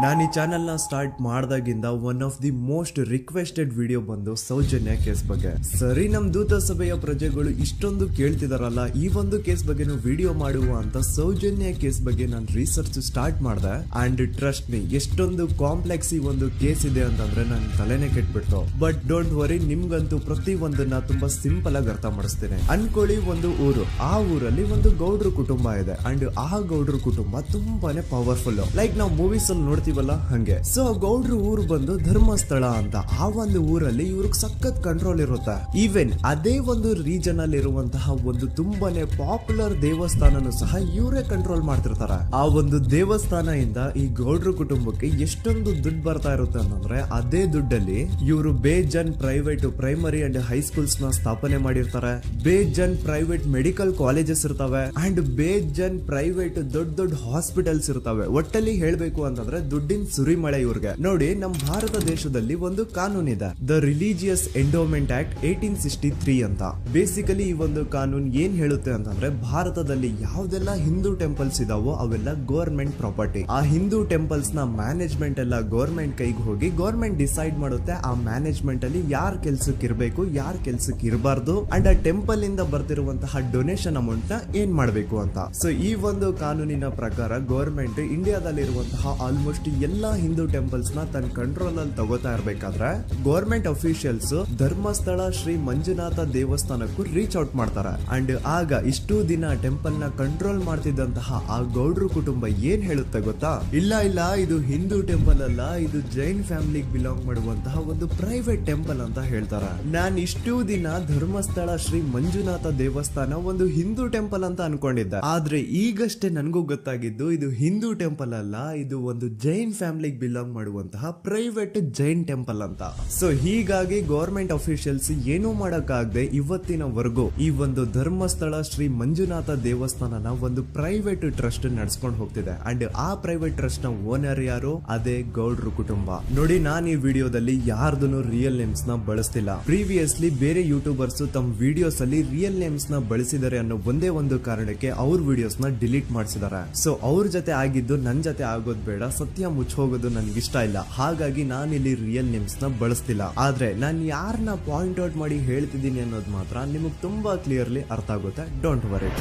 ನಾನು ಈ ಚಾನೆಲ್ ನ ಸ್ಟಾರ್ಟ್ ಮಾಡಿದಾಗಿಂದ one of the most requested video ಬಂದು ಸೌಜನ್ಯ ಕೇಸ್ ಬಗ್ಗೆ. ಸರಿ, ನಮ್ ದೂತ ಸಭೆಯ ಪ್ರಜೆಗಳು ಇಷ್ಟೊಂದು ಕೇಳ್ತಿದಾರಲ್ಲ, ಈ ಒಂದು ಕೇಸ್ ಬಗ್ಗೆ ವಿಡಿಯೋ ಮಾಡುವ ಅಂತ ಸೌಜನ್ಯ ಕೇಸ್ ಬಗ್ಗೆ ನಾನು ರಿಸರ್ಚ್ ಸ್ಟಾರ್ಟ್ ಮಾಡಿದೆ. ಅಂಡ್ ಟ್ರಸ್ಟ್ ಮೀ, ಎಷ್ಟೊಂದು ಕಾಂಪ್ಲೆಕ್ಸ್ ಈ ಒಂದು ಕೇಸ್ ಇದೆ ಅಂತಂದ್ರೆ ನನ್ ತಲೆನೇ ಕೆಟ್ಬಿಡ್ತು. ಬಟ್ ಡೋಂಟ್ ವರಿ, ನಿಮ್ಗಂತೂ ಪ್ರತಿ ಒಂದನ್ನ ತುಂಬಾ ಸಿಂಪಲ್ ಆಗಿ ಅರ್ಥ ಮಾಡಿಸ್ತೇನೆ. ಅನ್ಕೊಳ್ಳಿ, ಒಂದು ಊರು, ಆ ಊರಲ್ಲಿ ಒಂದು ಗೌಡ್ರ ಕುಟುಂಬ ಇದೆ. ಅಂಡ್ ಆ ಗೌಡ್ರ ಕುಟುಂಬ ತುಂಬಾನೇ ಪವರ್ಫುಲ್, ಲೈಕ್ ನಾವು ಮೂವೀಸ್ ಅಲ್ಲಿ ನೋಡ್ತೀವಲ್ಲ ಹಂಗೆ. ಸೊ ಗೌಡ್ರ ಊರು ಬಂದು ಧರ್ಮಸ್ಥಳ ಅಂತ. ಆ ಒಂದು ಊರಲ್ಲಿ ಇವ್ರಿಗೆ ಸಖತ್ ಕಂಟ್ರೋಲ್ ಇರುತ್ತೆ. ಈವನ್ ಅದೇ ಒಂದು ರೀಜನ್ ಅಲ್ಲಿ ಇರುವಂತಹ ಒಂದು ತುಂಬಾನೇ ಪಾಪ್ಯುಲರ್ ದೇವಸ್ಥಾನನು ಸಹ ಇವರೇ ಕಂಟ್ರೋಲ್ ಮಾಡ್ತಿರ್ತಾರೆ. ಆ ಒಂದು ದೇವಸ್ಥಾನ ಇಂದ ಈ ಗೌಡ್ರ ಕುಟುಂಬಕ್ಕೆ ಎಷ್ಟೊಂದು ದುಡ್ಡು ಬರ್ತಾ ಇರುತ್ತೆ ಅಂತಂದ್ರೆ, ಅದೇ ದುಡ್ಡಲ್ಲಿ ಇವರು ಬೇಜನ್ ಪ್ರೈವೇಟ್ ಪ್ರೈಮರಿ ಅಂಡ್ ಹೈಸ್ಕೂಲ್ಸ್ ನ ಸ್ಥಾಪನೆ ಮಾಡಿರ್ತಾರೆ. ಬೇಜನ್ ಪ್ರೈವೇಟ್ ಮೆಡಿಕಲ್ ಕಾಲೇಜಸ್ ಇರ್ತವೆ ಅಂಡ್ ಬೇಜನ್ ಪ್ರೈವೇಟ್ ದೊಡ್ಡ ದೊಡ್ಡ ಹಾಸ್ಪಿಟಲ್ಸ್ ಇರ್ತವೆ. ಒಟ್ಟಲ್ಲಿ ಹೇಳ್ಬೇಕು ಅಂತಂದ್ರೆ ದುಡ್ಡಿನ ಸುರಿಮಳೆ ಇವ್ರಿಗೆ. ನೋಡಿ, ನಮ್ಮ ಭಾರತ ದೇಶದಲ್ಲಿ ಒಂದು ಕಾನೂನು ಇದೆ, ದ ರಿಲಿಜಿಯಸ್ ಎಂಡೋಮೆಂಟ್ ಆಕ್ಟ್ 1863 ಅಂತ. ಬೇಸಿಕಲಿ ಈ ಒಂದು ಕಾನೂನು ಏನ್ ಹೇಳುತ್ತೆ ಅಂತಂದ್ರೆ, ಭಾರತದಲ್ಲಿ ಯಾವ್ದೆಲ್ಲ ಹಿಂದೂ ಟೆಂಪಲ್ಸ್ ಇದಾವೋ ಅವೆಲ್ಲ ಗವರ್ಮೆಂಟ್ ಪ್ರಾಪರ್ಟಿ. ಆ ಹಿಂದೂ ಟೆಂಪಲ್ಸ್ ನ ಮ್ಯಾನೇಜ್ಮೆಂಟ್ ಎಲ್ಲ ಗವರ್ಮೆಂಟ್ ಕೈಗೆ ಹೋಗಿ ಗವರ್ಮೆಂಟ್ ಡಿಸೈಡ್ ಮಾಡುತ್ತೆ ಆ ಮ್ಯಾನೇಜ್ಮೆಂಟ್ ಅಲ್ಲಿ ಯಾರ್ ಕೆಲ್ಸಕ್ಕೆ ಇರಬೇಕು, ಯಾರ್ ಕೆಲ್ಸಕ್ಕೆ ಇರಬಾರ್ದು, ಅಂಡ್ ಆ ಟೆಂಪಲ್ ಇಂದ ಬರ್ತಿರುವಂತಹ ಡೊನೇಷನ್ ಅಮೌಂಟ್ ನ ಏನ್ ಮಾಡಬೇಕು ಅಂತ. ಸೊ ಈ ಒಂದು ಕಾನೂನಿನ ಪ್ರಕಾರ ಗವರ್ಮೆಂಟ್ ಇಂಡಿಯಾದಲ್ಲಿ ಇರುವಂತಹ ಆಲ್ಮೋಸ್ಟ್ ಎಲ್ಲಾ ಹಿಂದೂ ಟೆಂಪಲ್ಸ್ ನ ತನ್ನ ಕಂಟ್ರೋಲ್ ಅಲ್ಲಿ ತಗೋತಾ ಇರ್ಬೇಕಾದ್ರೆ ಗವರ್ಮೆಂಟ್ ಅಫಿಷಿಯಲ್ಸ್ ಧರ್ಮಸ್ಥಳ ಶ್ರೀ ಮಂಜುನಾಥ ದೇವಸ್ಥಾನಕ್ಕೂ ರೀಚ್ ಔಟ್ ಮಾಡ್ತಾರೆ. ಅಂಡ್ ಆಗ ಇಷ್ಟು ದಿನ ಟೆಂಪಲ್ ನ ಕಂಟ್ರೋಲ್ ಮಾಡ್ತಿದ್ದಂತಹ ಆ ಗೌಡ್ರ ಕುಟುಂಬ ಏನ್ ಹೇಳುತ್ತೆ ಗೊತ್ತಾ? ಇಲ್ಲ ಇಲ್ಲ, ಇದು ಹಿಂದೂ ಟೆಂಪಲ್ ಅಲ್ಲ, ಇದು ಜೈನ್ ಫ್ಯಾಮಿಲಿಗೆ ಬಿಲಾಂಗ್ ಮಾಡುವಂತಹ ಒಂದು ಪ್ರೈವೇಟ್ ಟೆಂಪಲ್ ಅಂತ ಹೇಳ್ತಾರೆ. ನಾನ್ ಇಷ್ಟು ದಿನ ಧರ್ಮಸ್ಥಳ ಶ್ರೀ ಮಂಜುನಾಥ ದೇವಸ್ಥಾನ ಒಂದು ಹಿಂದೂ ಟೆಂಪಲ್ ಅಂತ ಅನ್ಕೊಂಡಿದ್ದೆ. ಆದ್ರೆ ಈಗಷ್ಟೇ ನನಗೂ ಗೊತ್ತಾಗಿದ್ದು ಇದು ಹಿಂದೂ ಟೆಂಪಲ್ ಅಲ್ಲ, ಇದು ಒಂದು ಜೈನ್ ಫ್ಯಾಮಿಲಿಗೆ ಬಿಲಾಂಗ್ ಮಾಡುವಂತಹ ಪ್ರೈವೇಟ್ ಜೈನ್ ಟೆಂಪಲ್ ಅಂತ. ಸೊ ಹೀಗಾಗಿ ಗವರ್ಮೆಂಟ್ ಅಫಿಷಿಯಲ್ಸ್ ಏನೂ ಮಾಡಕ್ಕಾಗದೆ ಇವತ್ತಿನವರೆಗೂ ಈ ಒಂದು ಧರ್ಮಸ್ಥಳ ಶ್ರೀ ಮಂಜುನಾಥ ದೇವಸ್ಥಾನನ ಒಂದು ಪ್ರೈವೇಟ್ ಟ್ರಸ್ಟ್ ನಡೆಸ್ಕೊಂಡು ಹೋಗ್ತಿದೆ. ಅಂಡ್ ಆ ಪ್ರೈವೇಟ್ ಟ್ರಸ್ಟ್ ನ ಓನರ್ ಯಾರು? ಅದೇ ಗೌಡ್ರ ಕುಟುಂಬ. ನೋಡಿ, ನಾನು ಈ ವಿಡಿಯೋದಲ್ಲಿ ಯಾರ್ದು ರಿಯಲ್ ನೇಮ್ಸ್ ನ ಬಳಸ್ತಿಲ್ಲ. ಪ್ರೀವಿಯಸ್ಲಿ ಬೇರೆ ಯೂಟ್ಯೂಬರ್ಸ್ ತಮ್ಮ ವಿಡಿಯೋಸ್ ಅಲ್ಲಿ ರಿಯಲ್ ನೇಮ್ಸ್ ನ ಬಳಸಿದ್ದಾರೆ ಅನ್ನೋ ಒಂದೇ ಒಂದು ಕಾರಣಕ್ಕೆ ಅವ್ರ ವಿಡಿಯೋಸ್ ನ ಡಿಲೀಟ್ ಮಾಡಿಸಿದ್ದಾರೆ. ಸೊ ಅವ್ರ ಜೊತೆ ಆಗಿದ್ದು ನನ್ ಜೊತೆ ಆಗೋದ್ ಬೇಡ, ಸತ್ಯ ಮುಚ್ಚ ಹೋಗೋದು ನನ್ಗೆ ಇಷ್ಟ ಇಲ್ಲ. ಹಾಗಾಗಿ ನಾನು ಇಲ್ಲಿ ರಿಯಲ್ ನೇಮ್ಸ್ ನ ಬಳಸ್ತಿಲ್ಲ. ಆದ್ರೆ ನಾನು ಯಾರನ್ನ ಪಾಯಿಂಟ್ ಔಟ್ ಮಾಡಿ ಹೇಳ್ತಿದ್ದೀನಿ ಅನ್ನೋದು ಮಾತ್ರ ನಿಮಗೆ ತುಂಬಾ ಕ್ಲಿಯರ್ಲಿ ಅರ್ಥ ಆಗುತ್ತೆ. Don't worry.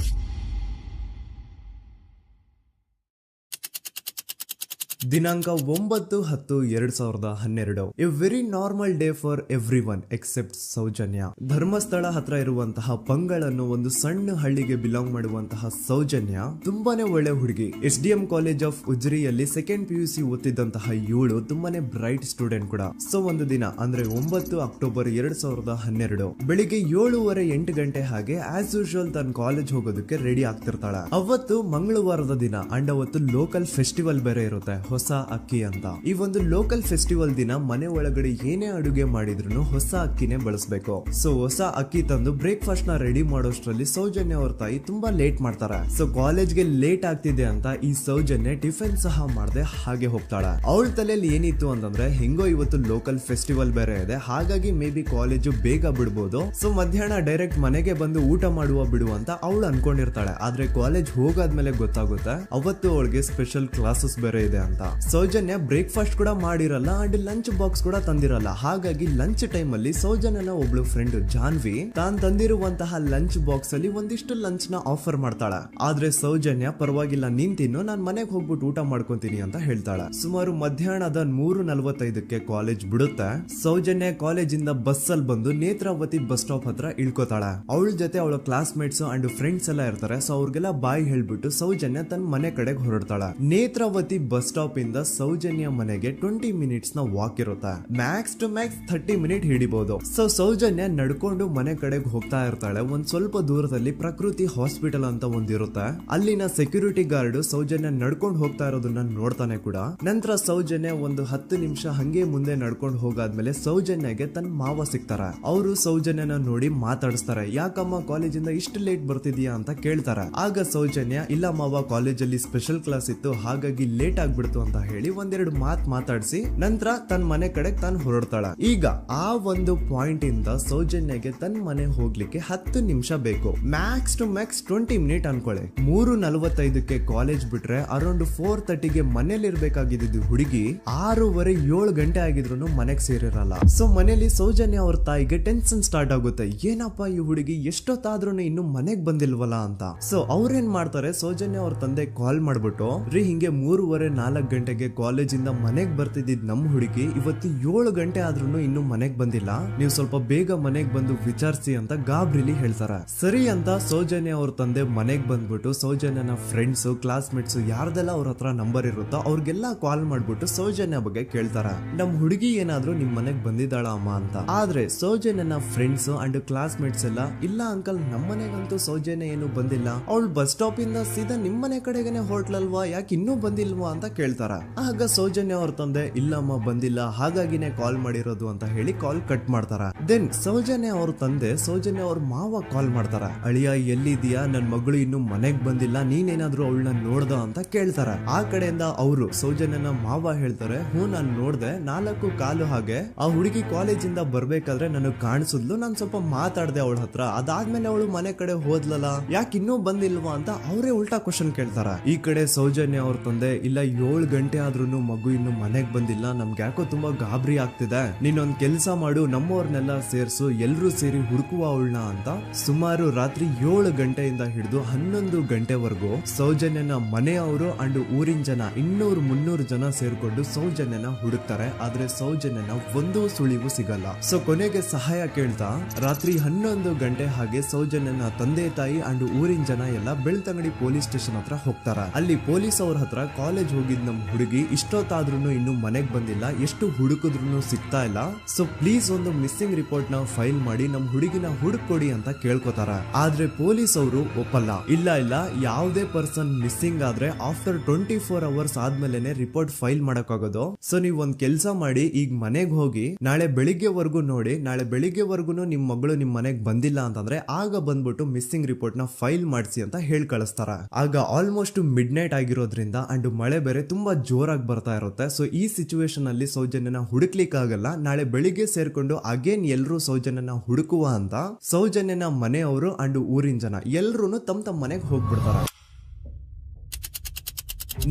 ದಿನಾಂಕ 9/10/2012. A very normal day for everyone except Soujanya. Dharmasthala ಹತ್ರ ಇರುವಂತಹ ಪಂಗಳ್ ಅನ್ನೋ ಒಂದು ಸಣ್ಣ ಹಳ್ಳಿಗೆ ಬಿಲಾಂಗ್ ಮಾಡುವಂತಹ ಸೌಜನ್ಯ ತುಂಬಾನೇ ಒಳ್ಳೆ ಹುಡುಗಿ. SDM ಕಾಲೇಜ್ ಆಫ್ ಉಜ್ರಿಯಲ್ಲಿ ಸೆಕೆಂಡ್ PUC ಓದ್ತಿದ್ದಂತಹ ಇವಳು ತುಂಬಾನೇ ಬ್ರೈಟ್ ಸ್ಟೂಡೆಂಟ್ ಕೂಡ. ಸೊ ಒಂದು ದಿನ ಅಂದ್ರೆ 9 ಅಕ್ಟೋಬರ್ 2012 ಬೆಳಿಗ್ಗೆ 7:30-8 ಗಂಟೆ ಹಾಗೆ ಆಸ್ ಯೂಶುವಲ್ ತನ್ನ ಕಾಲೇಜ್ ಹೋಗೋದಕ್ಕೆ ರೆಡಿ ಆಗ್ತಿರ್ತಾಳೆ. ಅವತ್ತು ಮಂಗಳವಾರದ ದಿನ ಅಂಡ್ ಅವತ್ತು ಲೋಕಲ್ ಫೆಸ್ಟಿವಲ್ ಬೇರೆ ಇರುತ್ತೆ, ಹೊಸ ಅಕ್ಕಿ ಅಂತ. ಈ ಒಂದು ಲೋಕಲ್ ಫೆಸ್ಟಿವಲ್ ದಿನ ಮನೆ ಒಳಗಡೆ ಏನೇ ಅಡುಗೆ ಮಾಡಿದ್ರು ಹೊಸ ಅಕ್ಕಿನೇ ಬಳಸಬೇಕು. ಸೊ ಹೊಸ ಅಕ್ಕಿ ತಂದು ಬ್ರೇಕ್ಫಾಸ್ಟ್ ನ ರೆಡಿ ಮಾಡೋಷ್ಟ್ರಲ್ಲಿ ಸೌಜನ್ಯ ಅವ್ರ ತಾಯಿ ತುಂಬಾ ಲೇಟ್ ಮಾಡ್ತಾರೆ. ಸೊ ಕಾಲೇಜ್ಗೆ ಲೇಟ್ ಆಗ್ತಿದೆ ಅಂತ ಈ ಸೌಜನ್ಯ ಟಿಫಿನ್ ಸಹ ಮಾಡದೆ ಹಾಗೆ ಹೋಗ್ತಾಳೆ. ಅವಳ ತಲೆಯಲ್ಲಿ ಏನಿತ್ತು ಅಂತಂದ್ರೆ, ಹೆಂಗೋ ಇವತ್ತು ಲೋಕಲ್ ಫೆಸ್ಟಿವಲ್ ಬೇರೆ ಇದೆ, ಹಾಗಾಗಿ ಮೇ ಬಿ ಕಾಲೇಜು ಬೇಗ ಬಿಡ್ಬೋದು. ಸೊ ಮಧ್ಯಾಹ್ನ ಡೈರೆಕ್ಟ್ ಮನೆಗೆ ಬಂದು ಊಟ ಮಾಡುವ ಬಿಡು ಅಂತ ಅವಳು ಅನ್ಕೊಂಡಿರ್ತಾಳೆ. ಆದ್ರೆ ಕಾಲೇಜ್ ಹೋಗಾದ್ಮೇಲೆ ಗೊತ್ತಾಗುತ್ತೆ ಅವತ್ತು ಅವಳಿಗೆ ಸ್ಪೆಷಲ್ ಕ್ಲಾಸಸ್ ಬೇರೆ ಇದೆ ಅಂತ. ಸೌಜನ್ಯ ಬ್ರೇಕ್ಫಾಸ್ಟ್ ಕೂಡ ಮಾಡಿರಲ್ಲ ಅಂಡ್ ಲಂಚ್ ಬಾಕ್ಸ್ ಕೂಡ ತಂದಿರಲ್ಲ. ಹಾಗಾಗಿ ಲಂಚ್ ಟೈಮ್ ಅಲ್ಲಿ ಸೌಜನ್ಯನ ಒಬ್ಳು ಫ್ರೆಂಡ್ ಜಾನ್ವಿ ತಾನ್ ತಂದಿರುವಂತಹ ಲಂಚ್ ಬಾಕ್ಸ್ ಅಲ್ಲಿ ಒಂದಿಷ್ಟು ಲಂಚ್ ನ ಆಫರ್ ಮಾಡ್ತಾಳೆ. ಆದ್ರೆ ಸೌಜನ್ಯ ಪರವಾಗಿಲ್ಲ, ನೀನ್ ತಿನ್ನು, ನಾನ್ ಮನೆಗೆ ಹೋಗ್ಬಿಟ್ಟು ಊಟ ಮಾಡ್ಕೊಂತೀನಿ ಅಂತ ಹೇಳ್ತಾಳೆ. ಸುಮಾರು ಮಧ್ಯಾಹ್ನದ 3:45ಕ್ಕೆ ಕಾಲೇಜ್ ಬಿಡುತ್ತೆ. ಸೌಜನ್ಯ ಕಾಲೇಜ್ ಇಂದ ಬಸ್ ಅಲ್ಲಿ ಬಂದು ನೇತ್ರಾವತಿ ಬಸ್ ಸ್ಟಾಪ್ ಹತ್ರ ಇಳ್ಕೋತಾಳೆ. ಅವಳ ಜೊತೆ ಅವಳ ಕ್ಲಾಸ್ ಮೇಟ್ಸ್ ಅಂಡ್ ಫ್ರೆಂಡ್ಸ್ ಎಲ್ಲ ಇರ್ತಾರೆ. ಸೊ ಅವ್ರಿಗೆಲ್ಲ ಬಾಯ್ ಹೇಳ್ಬಿಟ್ಟು ಸೌಜನ್ಯ ತನ್ನ ಮನೆ ಕಡೆಗೆ ಹೊರಡ್ತಾಳೆ. ನೇತ್ರಾವತಿ ಬಸ್ ಸ್ಟಾಪ್ ಇಂದ ಸೌಜನ್ಯ ಮನೆಗೆ 20 ಮಿನಿಟ್ಸ್ ನ ವಾಕ್ ಇರುತ್ತೆ. ಮ್ಯಾಕ್ಸ್ ಟು ಮ್ಯಾಕ್ಸ್ 30 ಮಿನಿಟ್ ಹಿಡಿಬಹುದು. ಸೊ ಸೌಜನ್ಯ ನಡ್ಕೊಂಡು ಮನೆ ಕಡೆಗೆ ಹೋಗ್ತಾ ಇರ್ತಾಳೆ. ಒಂದ್ ಸ್ವಲ್ಪ ದೂರದಲ್ಲಿ ಪ್ರಕೃತಿ ಹಾಸ್ಪಿಟಲ್ ಅಂತ ಒಂದಿರುತ್ತೆ. ಅಲ್ಲಿನ ಸೆಕ್ಯೂರಿಟಿ ಗಾರ್ಡ್ ಸೌಜನ್ಯ ನಡ್ಕೊಂಡು ಹೋಗ್ತಾ ಇರೋದನ್ನ ನೋಡ್ತಾನೆ ಕೂಡ. ನಂತರ ಸೌಜನ್ಯ ಒಂದು 10 ನಿಮಿಷ ಹಂಗೆ ಮುಂದೆ ನಡ್ಕೊಂಡು ಹೋಗಾದ್ಮೇಲೆ ಸೌಜನ್ಯಗೆ ತನ್ನ ಮಾವ ಸಿಗ್ತಾರೆ. ಅವರು ಸೌಜನ್ಯನ ನೋಡಿ ಮಾತಾಡಿಸ್ತಾರೆ. ಯಾಕಮ್ಮ ಕಾಲೇಜಿಂದ ಇಷ್ಟು ಲೇಟ್ ಬರ್ತಿದ್ಯಾ ಅಂತ ಕೇಳ್ತಾರೆ. ಆಗ ಸೌಜನ್ಯ, ಇಲ್ಲ ಮಾವ, ಕಾಲೇಜಲ್ಲಿ ಸ್ಪೆಷಲ್ ಕ್ಲಾಸ್ ಇತ್ತು, ಹಾಗಾಗಿ ಲೇಟ್ ಆಗ್ಬಿಡ್ತು ಏನಾಯ್ತು ಅಂತ ಹೇಳಿ ಒಂದೆರಡು ಮಾತಾಡ್ಸಿ ನಂತರ ತನ್ನ ಮನೆ ಕಡೆ ತಾನು ಹೊರಡ್ತಾಳ. ಈಗ ಆ ಒಂದು ಪಾಯಿಂಟ್ ಇಂದ ಸೌಜನ್ಯಗೆ ತನ್ನ ಮನೆ ಹೋಗ್ಲಿಕ್ಕೆ 10 ನಿಮಿಷ ಬೇಕು. ಮ್ಯಾಕ್ಸ್ ಟು ಮ್ಯಾಕ್ಸ್ 20 ಮಿನಿಟ್ ಅನ್ಕೊಳ್ಳಿ. 3:45ಕ್ಕೆ ಕಾಲೇಜ್ ಬಿಟ್ರೆ ಅರೌಂಡ್ 4:30ಗೆ ಮನೇಲಿ ಇರ್ಬೇಕಾಗಿದ್ದು ಹುಡುಗಿ 6:30-7 ಗಂಟೆ ಆಗಿದ್ರು ಮನೆಗ್ ಸೇರಿರಲ್ಲ. ಸೊ ಮನೇಲಿ ಸೌಜನ್ಯ ಅವ್ರ ತಾಯಿಗೆ ಟೆನ್ಷನ್ ಸ್ಟಾರ್ಟ್ ಆಗುತ್ತೆ. ಏನಪ್ಪಾ ಈ ಹುಡುಗಿ ಎಷ್ಟೊತ್ತಾದ್ರೂ ಇನ್ನು ಮನೆಗ್ ಬಂದಿಲ್ವಲ್ಲ ಅಂತ. ಸೊ ಅವ್ರೇನ್ ಮಾಡ್ತಾರೆ, ಸೌಜನ್ಯ ಅವ್ರ ತಂದೆ ಕಾಲ್ ಮಾಡ್ಬಿಟ್ಟು, ರೀ ಹಿಂಗೆ 3:30-4 ಗಂಟೆಗೆ ಕಾಲೇಜಿಂದ ಮನೆಗ್ ಬರ್ತಿದ್ದಿದ್ ನಮ್ ಹುಡುಗಿ ಇವತ್ತು 7 ಗಂಟೆ ಆದ್ರೂ ಇನ್ನು ಮನೆಗ್ ಬಂದಿಲ್ಲ, ನೀವು ಸ್ವಲ್ಪ ಬೇಗ ಮನೆಗ್ ಬಂದು ವಿಚಾರಿಸಿ ಅಂತ ಗಾಬ್ರಿಲಿ ಹೇಳ್ತಾರ. ಸರಿ ಅಂತ ಸೌಜನ್ಯ ಅವ್ರ ತಂದೆ ಮನೆಗ್ ಬಂದ್ಬಿಟ್ಟು ಸೌಜನ್ಯನ ಫ್ರೆಂಡ್ಸ್ ಕ್ಲಾಸ್ಮೇಟ್ಸ್ ಯಾರ್ದೆಲ್ಲ ಅವ್ರ ಹತ್ರ ನಂಬರ್ ಇರುತ್ತೋ ಅವ್ರಿಗೆಲ್ಲ ಕಾಲ್ ಮಾಡ್ಬಿಟ್ಟು ಸೌಜನ್ಯ ಬಗ್ಗೆ ಕೇಳ್ತಾರ. ನಮ್ ಹುಡುಗಿ ಏನಾದ್ರೂ ನಿಮ್ ಮನೆಗ್ ಬಂದಿದ್ದಾಳ ಅಮ್ಮ ಅಂತ. ಆದ್ರೆ ಸೌಜನ್ಯನ ಫ್ರೆಂಡ್ಸ್ ಅಂಡ್ ಕ್ಲಾಸ್ಮೇಟ್ಸ್ ಎಲ್ಲ, ಇಲ್ಲ ಅಂಕಲ್ ನಮ್ ಮನೆಗಂತೂ ಸೌಜನ್ಯ ಏನು ಬಂದಿಲ್ಲ, ಅವಳು ಬಸ್ ಸ್ಟಾಪ್ ಇಂದ ಸೀದಾ ನಿಮ್ ಮನೆ ಕಡೆಗೇನೆ ಹೊರಟ್ಲಲ್ವಾ, ಯಾಕೆ ಇನ್ನೂ ಬಂದಿಲ್ವಾ ಅಂತ ಕೇಳ್ತಾರ. ಆಗ ಸೌಜನ್ಯ ಅವ್ರ ತಂದೆ, ಇಲ್ಲಮ್ಮ ಬಂದಿಲ್ಲ, ಹಾಗಾಗಿನೇ ಕಾಲ್ ಮಾಡಿರೋದು ಅಂತ ಹೇಳಿ ಕಾಲ್ ಕಟ್ ಮಾಡ್ತಾರ. ದೆನ್ ಸೌಜನ್ಯ ಅವ್ರ ತಂದೆ ಸೌಜನ್ಯ ಅವ್ರ ಮಾವ ಕಾಲ್ ಮಾಡ್ತಾರ. ಅಳಿಯ ಎಲ್ಲಿದ್ಯಾ, ನನ್ ಮಗಳು ಇನ್ನು ಮನೆಗ್ ಬಂದಿಲ್ಲ, ನೀನೇನಾದ್ರೂ ಅವಳನ್ನ ನೋಡ್ದ ಅಂತ ಕೇಳ್ತಾರ. ಆ ಕಡೆಯಿಂದ ಅವರು ಸೌಜನ್ಯನ ಮಾವ ಹೇಳ್ತಾರೆ, ಹ್ಞೂ ನಾನ್ ನೋಡ್ದೆ, 4:15 ಹಾಗೆ ಆ ಹುಡುಗಿ ಕಾಲೇಜಿಂದ ಬರ್ಬೇಕಾದ್ರೆ ನನಗ್ ಕಾಣಿಸಿದ್ಲು, ನಾನ್ ಸ್ವಲ್ಪ ಮಾತಾಡ್ದೆ ಅವಳ ಹತ್ರ, ಅದಾದ್ಮೇಲೆ ಅವಳು ಮನೆ ಕಡೆ ಹೋದ್ಲಲ್ಲ, ಯಾಕೆ ಇನ್ನೂ ಬಂದಿಲ್ವಾ ಅಂತ ಅವರೇ ಉಲ್ಟಾ ಕ್ವಶನ್ ಕೇಳ್ತಾರ. ಈ ಕಡೆ ಸೌಜನ್ಯ ಅವ್ರ ತಂದೆ, ಇಲ್ಲ 7 ಗಂಟೆ ಆದ್ರೂ ಮಗು ಇನ್ನು ಮನೆಗ್ ಬಂದಿಲ್ಲ, ನಮ್ಗೆ ಯಾಕೋ ತುಂಬಾ ಗಾಬರಿ ಆಗ್ತಿದೆ, ನೀನೊಂದ್ ಕೆಲ್ಸ ಮಾಡು, ನಮ್ಮವ್ರನ್ನೆಲ್ಲ ಸೇರ್ಸು, ಎಲ್ರೂ ಸೇರಿ ಹುಡುಕುವ ಅವಳನ್ನ ಅಂತ ಸುಮಾರು ರಾತ್ರಿ 7 ಗಂಟೆಯಿಂದ ಹಿಡಿದು 11 ಗಂಟೆವರೆಗೂ ಸೌಜನ್ಯನ ಮನೆಯವರು ಅಂಡ್ ಊರಿನ ಜನ 200-300 ಜನ ಸೇರ್ಕೊಂಡು ಸೌಜನ್ಯನ ಹುಡುಕ್ತಾರೆ. ಆದ್ರೆ ಸೌಜನ್ಯನ ಒಂದು ಸುಳಿವು ಸಿಗಲ್ಲ. ಸೊ ಕೊನೆಗೆ ಸಹಾಯ ಕೇಳ್ತಾ ರಾತ್ರಿ 11 ಗಂಟೆ ಹಾಗೆ ಸೌಜನ್ಯನ ತಂದೆ ತಾಯಿ ಅಂಡ್ ಊರಿನ ಜನ ಎಲ್ಲ ಬೆಳ್ತಂಗಡಿ ಪೊಲೀಸ್ ಸ್ಟೇಷನ್ ಹತ್ರ ಹೋಗ್ತಾರ. ಅಲ್ಲಿ ಪೊಲೀಸ್ ಅವ್ರ ಹತ್ರ ಕಾಲೇಜ್ ಹೋಗಿದ್ ನಮ್ ಹುಡುಗಿ ಇಷ್ಟೊತ್ತಾದ್ರೂ ಇನ್ನು ಮನೆಗ್ ಬಂದಿಲ್ಲ, ಎಷ್ಟು ಹುಡುಕಿದ್ರು ಸಿಗ್ತಾ ಇಲ್ಲ, ಸೊ ಪ್ಲೀಸ್ ಒಂದು ಮಿಸ್ಸಿಂಗ್ ರಿಪೋರ್ಟ್ ನ ಫೈಲ್ ಮಾಡಿ ನಮ್ ಹುಡುಗಿನ ಹುಡುಕೊಡಿ ಅಂತ ಕೇಳ್ಕೊತಾರ. ಆದ್ರೆ ಪೊಲೀಸ್ ಅವರು ಒಪ್ಪಲ್ಲ. ಇಲ್ಲ ಯಾವುದೇ ಪರ್ಸನ್ ಮಿಸ್ಸಿಂಗ್ ಆದ್ರೆ ಆಫ್ಟರ್ 24 ಅವರ್ಸ್ ಆದ್ಮೇಲೆ ರಿಪೋರ್ಟ್ ಫೈಲ್ ಮಾಡಕ್ಕಾಗೋದು. ಸೊ ನೀವ್ ಒಂದ್ ಕೆಲ್ಸ ಮಾಡಿ, ಈಗ ಮನೆಗ್ ಹೋಗಿ ನಾಳೆ ಬೆಳಿಗ್ಗೆವರೆಗೂ ನೋಡಿ, ನಾಳೆ ಬೆಳಿಗ್ಗೆವರೆಗೂ ನಿಮ್ ಮಗಳು ನಿಮ್ ಮನೆಗ್ ಬಂದಿಲ್ಲ ಅಂತಂದ್ರೆ ಆಗ ಬಂದ್ಬಿಟ್ಟು ಮಿಸ್ಸಿಂಗ್ ರಿಪೋರ್ಟ್ ನ ಫೈಲ್ ಮಾಡಿಸಿ ಅಂತ ಹೇಳಿ ಕಳಿಸ್ತಾರ. ಆಗ ಆಲ್ಮೋಸ್ಟ್ ಮಿಡ್ ನೈಟ್ ಆಗಿರೋದ್ರಿಂದ ಅಂಡ್ ಮಳೆ ಬೇರೆ ತುಂಬಾ ಜೋರಾಗಿ ಬರ್ತಾ ಇರುತ್ತೆ. ಸೊ ಈ ಸಿಚುವೇಶನ್ ಅಲ್ಲಿ ಸೌಜನ್ಯನ ಹುಡುಕ್ಲಿಕ್ಕೆ ಆಗಲ್ಲ. ನಾಳೆ ಬೆಳಿಗ್ಗೆ ಸೇರ್ಕೊಂಡು ಅಗೇನ್ ಎಲ್ರು ಸೌಜನ್ಯನ ಹುಡುಕುವ ಅಂತ ಸೌಜನ್ಯನ ಮನೆಯವರು ಅಂಡ್ ಊರಿನ ಜನ ಎಲ್ರು ತಮ್ಮ ಮನೆಗೆ ಹೋಗ್ಬಿಡ್ತಾರ.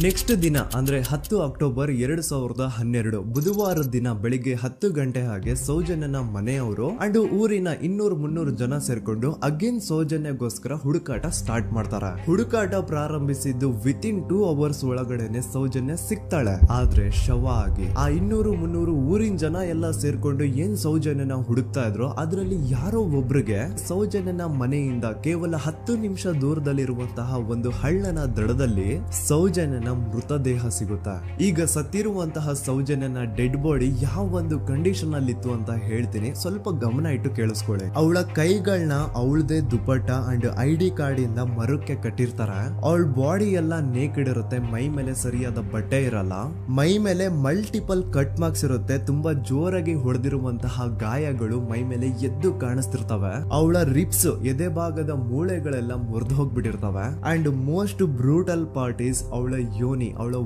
ನೆಕ್ಸ್ಟ್ ದಿನ ಅಂದ್ರೆ 10 ಅಕ್ಟೋಬರ್ 2012 ಬುಧವಾರದ ದಿನ ಬೆಳಿಗ್ಗೆ 10 ಗಂಟೆ ಹಾಗೆ ಸೌಜನ್ಯನ ಮನೆಯವರು ಅಂಡ್ ಊರಿನ 200-300 ಜನ ಸೇರ್ಕೊಂಡು ಅಗೇನ್ ಸೌಜನ್ಯಗೋಸ್ಕರ ಹುಡುಕಾಟ ಸ್ಟಾರ್ಟ್ ಮಾಡ್ತಾರ. ಹುಡುಕಾಟ ಪ್ರಾರಂಭಿಸಿದ್ದು ವಿತಿನ್ 2 ಅವರ್ಸ್ ಒಳಗಡೆನೆ ಸೌಜನ್ಯ ಸಿಗ್ತಾಳೆ. ಆದ್ರೆ ಶವ ಆಗಿ. ಆ 200-300 ಊರಿನ ಜನ ಎಲ್ಲ ಸೇರ್ಕೊಂಡು ಏನ್ ಸೌಜನ್ಯನ ಹುಡುಕ್ತಾ ಇದ್ರು, ಅದ್ರಲ್ಲಿ ಯಾರೋ ಒಬ್ರಿಗೆ ಸೌಜನ್ಯನ ಮನೆಯಿಂದ ಕೇವಲ 10 ನಿಮಿಷ ದೂರದಲ್ಲಿರುವಂತಹ ಒಂದು ಹಳ್ಳನ ದಡದಲ್ಲಿ ಸೌಜನ್ಯ ಮೃತದೇಹ ಸಿಗುತ್ತಾ. ಈಗ ಸತ್ತಿರುವಂತಹ ಸೌಜನ್ಯನ ಡೆಡ್ ಬಾಡಿ ಯಾವ ಒಂದು ಕಂಡೀಷನ್ ಅಲ್ಲಿ ಇತ್ತು ಅಂತ ಹೇಳ್ತೀನಿ, ಸ್ವಲ್ಪ ಗಮನ ಇಟ್ಟು ಕೇಳಿಸ್ಕೊಳ್ಳಿ. ಅವಳ ಕೈಗಳನ್ನ ಅವಳದೇ ದುಪಟ್ಟ ಅಂಡ್ ID ಕಾರ್ಡ್ ಇಂದ ಮರಕ್ಕೆ ಕಟ್ಟಿರ್ತಾರೆ. ಅವಳ ಬಾಡಿ ಎಲ್ಲ ನೇಕೆಡ್ ಇರುತ್ತೆ, ಮೈ ಮೇಲೆ ಸರಿಯಾದ ಬಟ್ಟೆ ಇರಲ್ಲ, ಮೈ ಮೇಲೆ ಮಲ್ಟಿಪಲ್ ಕಟ್ ಮಾರ್ಕ್ಸ್ ಇರುತ್ತೆ, ತುಂಬಾ ಜೋರಾಗಿ ಹೊಡೆದಿರುವಂತಹ ಗಾಯಗಳು ಮೈ ಮೇಲೆ ಎದ್ದು ಕಾಣಿಸ್ತಿರ್ತವೆ. ಅವಳ ರಿಪ್ಸ್ ಎದೆ ಭಾಗದ ಮೂಳೆಗಳೆಲ್ಲ ಮುರಿದು ಹೋಗ್ಬಿಟ್ಟಿರ್ತವೆ. And most brutal part is ಅವಳ ಯೋನಿ, ಅವಳ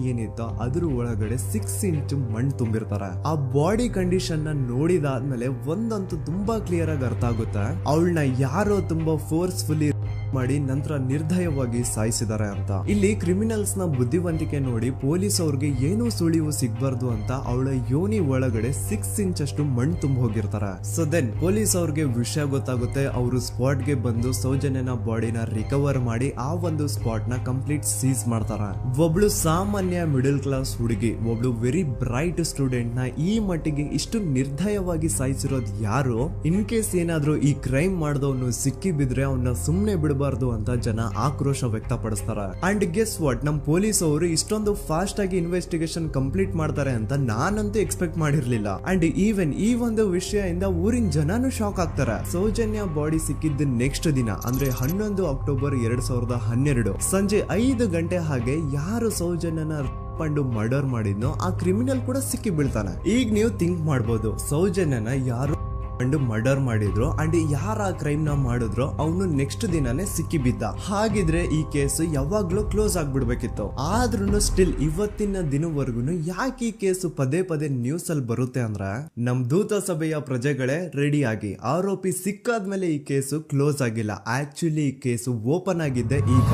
ಏನಿತ್ತು ಅದ್ರ ಒಳಗಡೆ 6 ಇಂಚ್ ಮಣ್ಣು ತುಂಬಿರ್ತಾರೆ. ಆ ಬಾಡಿ ಕಂಡೀಷನ್ ನ ನೋಡಿದಾದ್ಮೇಲೆ ಒಂದಂತೂ ತುಂಬಾ ಕ್ಲಿಯರ್ ಆಗಿ ಅರ್ಥ ಆಗುತ್ತೆ, ಅವಳನ್ನ ಯಾರೋ ತುಂಬಾ ಫೋರ್ಸ್ಫುಲಿ ಮಾಡಿ ನಂತರ ನಿರ್ದಯವಾಗಿ ಸಾಯಿಸಿದ್ದಾರೆ ಅಂತ. ಇಲ್ಲಿ ಕ್ರಿಮಿನಲ್ಸ್ ನ ಬುದ್ಧಿವಂತಿಕೆ ನೋಡಿ ಪೊಲೀಸ್ ಅವ್ರಿಗೆ ಏನೂ ಸುಳಿವು ಸಿಗ್ಬಾರ್ದು ಅಂತ ಅವಳ ಯೋನಿ ಒಳಗಡೆ 6 ಇಂಚ್ ಅಷ್ಟು ಮಣ್ಣು ತುಂಬ ಹೋಗಿರ್ತಾರೆ. ಸೊ ದೆನ್ ಪೊಲೀಸ್ ಅವ್ರಿಗೆ ವಿಷಯ ಗೊತ್ತಾಗುತ್ತೆ. ಅವರು ಸ್ಪಾಟ್ ಗೆ ಬಂದು ಸೌಜನ್ಯನ ಬಾಡಿನ ರಿಕವರ್ ಮಾಡಿ ಆ ಒಂದು ಸ್ಪಾಟ್ ನ ಕಂಪ್ಲೀಟ್ ಸೀಸ್ ಮಾಡ್ತಾರ. ಒಬ್ಳು ಸಾಮಾನ್ಯ ಮಿಡಲ್ ಕ್ಲಾಸ್ ಹುಡುಗಿ, ಒಬ್ಳು ವೆರಿ ಬ್ರೈಟ್ ಸ್ಟೂಡೆಂಟ್ ನ ಈ ಮಟ್ಟಿಗೆ ಇಷ್ಟು ನಿರ್ದಯವಾಗಿ ಸಾಯಿಸಿರೋದು ಯಾರು? ಇನ್ ಕೇಸ್ ಏನಾದ್ರೂ ಈ ಕ್ರೈಮ್ ಮಾಡಿದವನು ಸಿಕ್ಕಿ ಬಿದ್ರೆ ಅವನ್ನ ಸುಮ್ನೆ ಬಿಡಬಾರ್ದು ಅಂತ ಜನ ಆಕ್ರೋಶ ವ್ಯಕ್ತಪಡಿಸ್ತಾರ. ಅಂಡ್ ಗೆಸ್ ವಾಟ್, ನಮ್ ಪೊಲೀಸ್ ಅವರು ಇಷ್ಟೊಂದು ಫಾಸ್ಟ್ ಆಗಿ ಇನ್ವೆಸ್ಟಿಗೇಷನ್ ಕಂಪ್ಲೀಟ್ ಮಾಡ್ತಾರೆ ಅಂತ ನಾನಂತೂ ಎಕ್ಸ್ಪೆಕ್ಟ್ ಮಾಡಿರ್ಲಿಲ್ಲ. ಅಂಡ್ ಈವನ್ ಈ ಒಂದು ವಿಷಯದಿಂದ ಊರಿನ ಜನನು ಶಾಕ್ ಆಗ್ತಾರೆ. ಸೌಜನ್ಯ ಬಾಡಿ ಸಿಕ್ಕಿದ್ದ ನೆಕ್ಸ್ಟ್ ದಿನ ಅಂದ್ರೆ 11 ಅಕ್ಟೋಬರ್ 2012 ಸಂಜೆ 5 ಗಂಟೆ ಹಾಗೆ ಯಾರು ಸೌಜನ್ಯನ ಪಂಡು ಮರ್ಡರ್ ಮಾಡಿದ್ನೋ ಆ ಕ್ರಿಮಿನಲ್ ಕೂಡ ಸಿಕ್ಕಿ ಬೀಳ್ತಾನೆ. ಈಗ ನೀವು ಥಿಂಕ್ ಮಾಡ್ಬೋದು, ಸೌಜನ್ಯನ ಯಾರು ಅಂಡ್ ಮರ್ಡರ್ ಮಾಡಿದ್ರು ಅಂಡ್ ಯಾರ ಕ್ರೈಮ್ ನ ಮಾಡಿದ್ರು ಅವನು ನೆಕ್ಸ್ಟ್ ದಿನಾನೇ ಸಿಕ್ಕಿ ಬಿದ್ದ. ಹಾಗಿದ್ರೆ ಈ ಕೇಸ್ ಯಾವಾಗ್ಲೂ ಕ್ಲೋಸ್ ಆಗ್ಬಿಡ್ಬೇಕಿತ್ತು. ಆದ್ರೂ ಸ್ಟಿಲ್ ಇವತ್ತಿನ ದಿನವರೆಗೂ ಯಾಕೆ ಈ ಕೇಸ್ ಪದೇ ಪದೇ ನ್ಯೂಸ್ ಅಲ್ಲಿ ಬರುತ್ತೆ ಅಂದ್ರೆ ನಮ್ ದೂತ ಸಭೆಯ ಪ್ರಜೆಗಳೇ ರೆಡಿ ಆಗಿ, ಆರೋಪಿ ಸಿಕ್ಕಾದ್ಮೇಲೆ ಈ ಕೇಸು ಕ್ಲೋಸ್ ಆಗಿಲ್ಲ. ಆಕ್ಚುಲಿ ಈ ಕೇಸು ಓಪನ್ ಆಗಿದ್ದೆ ಈಗ.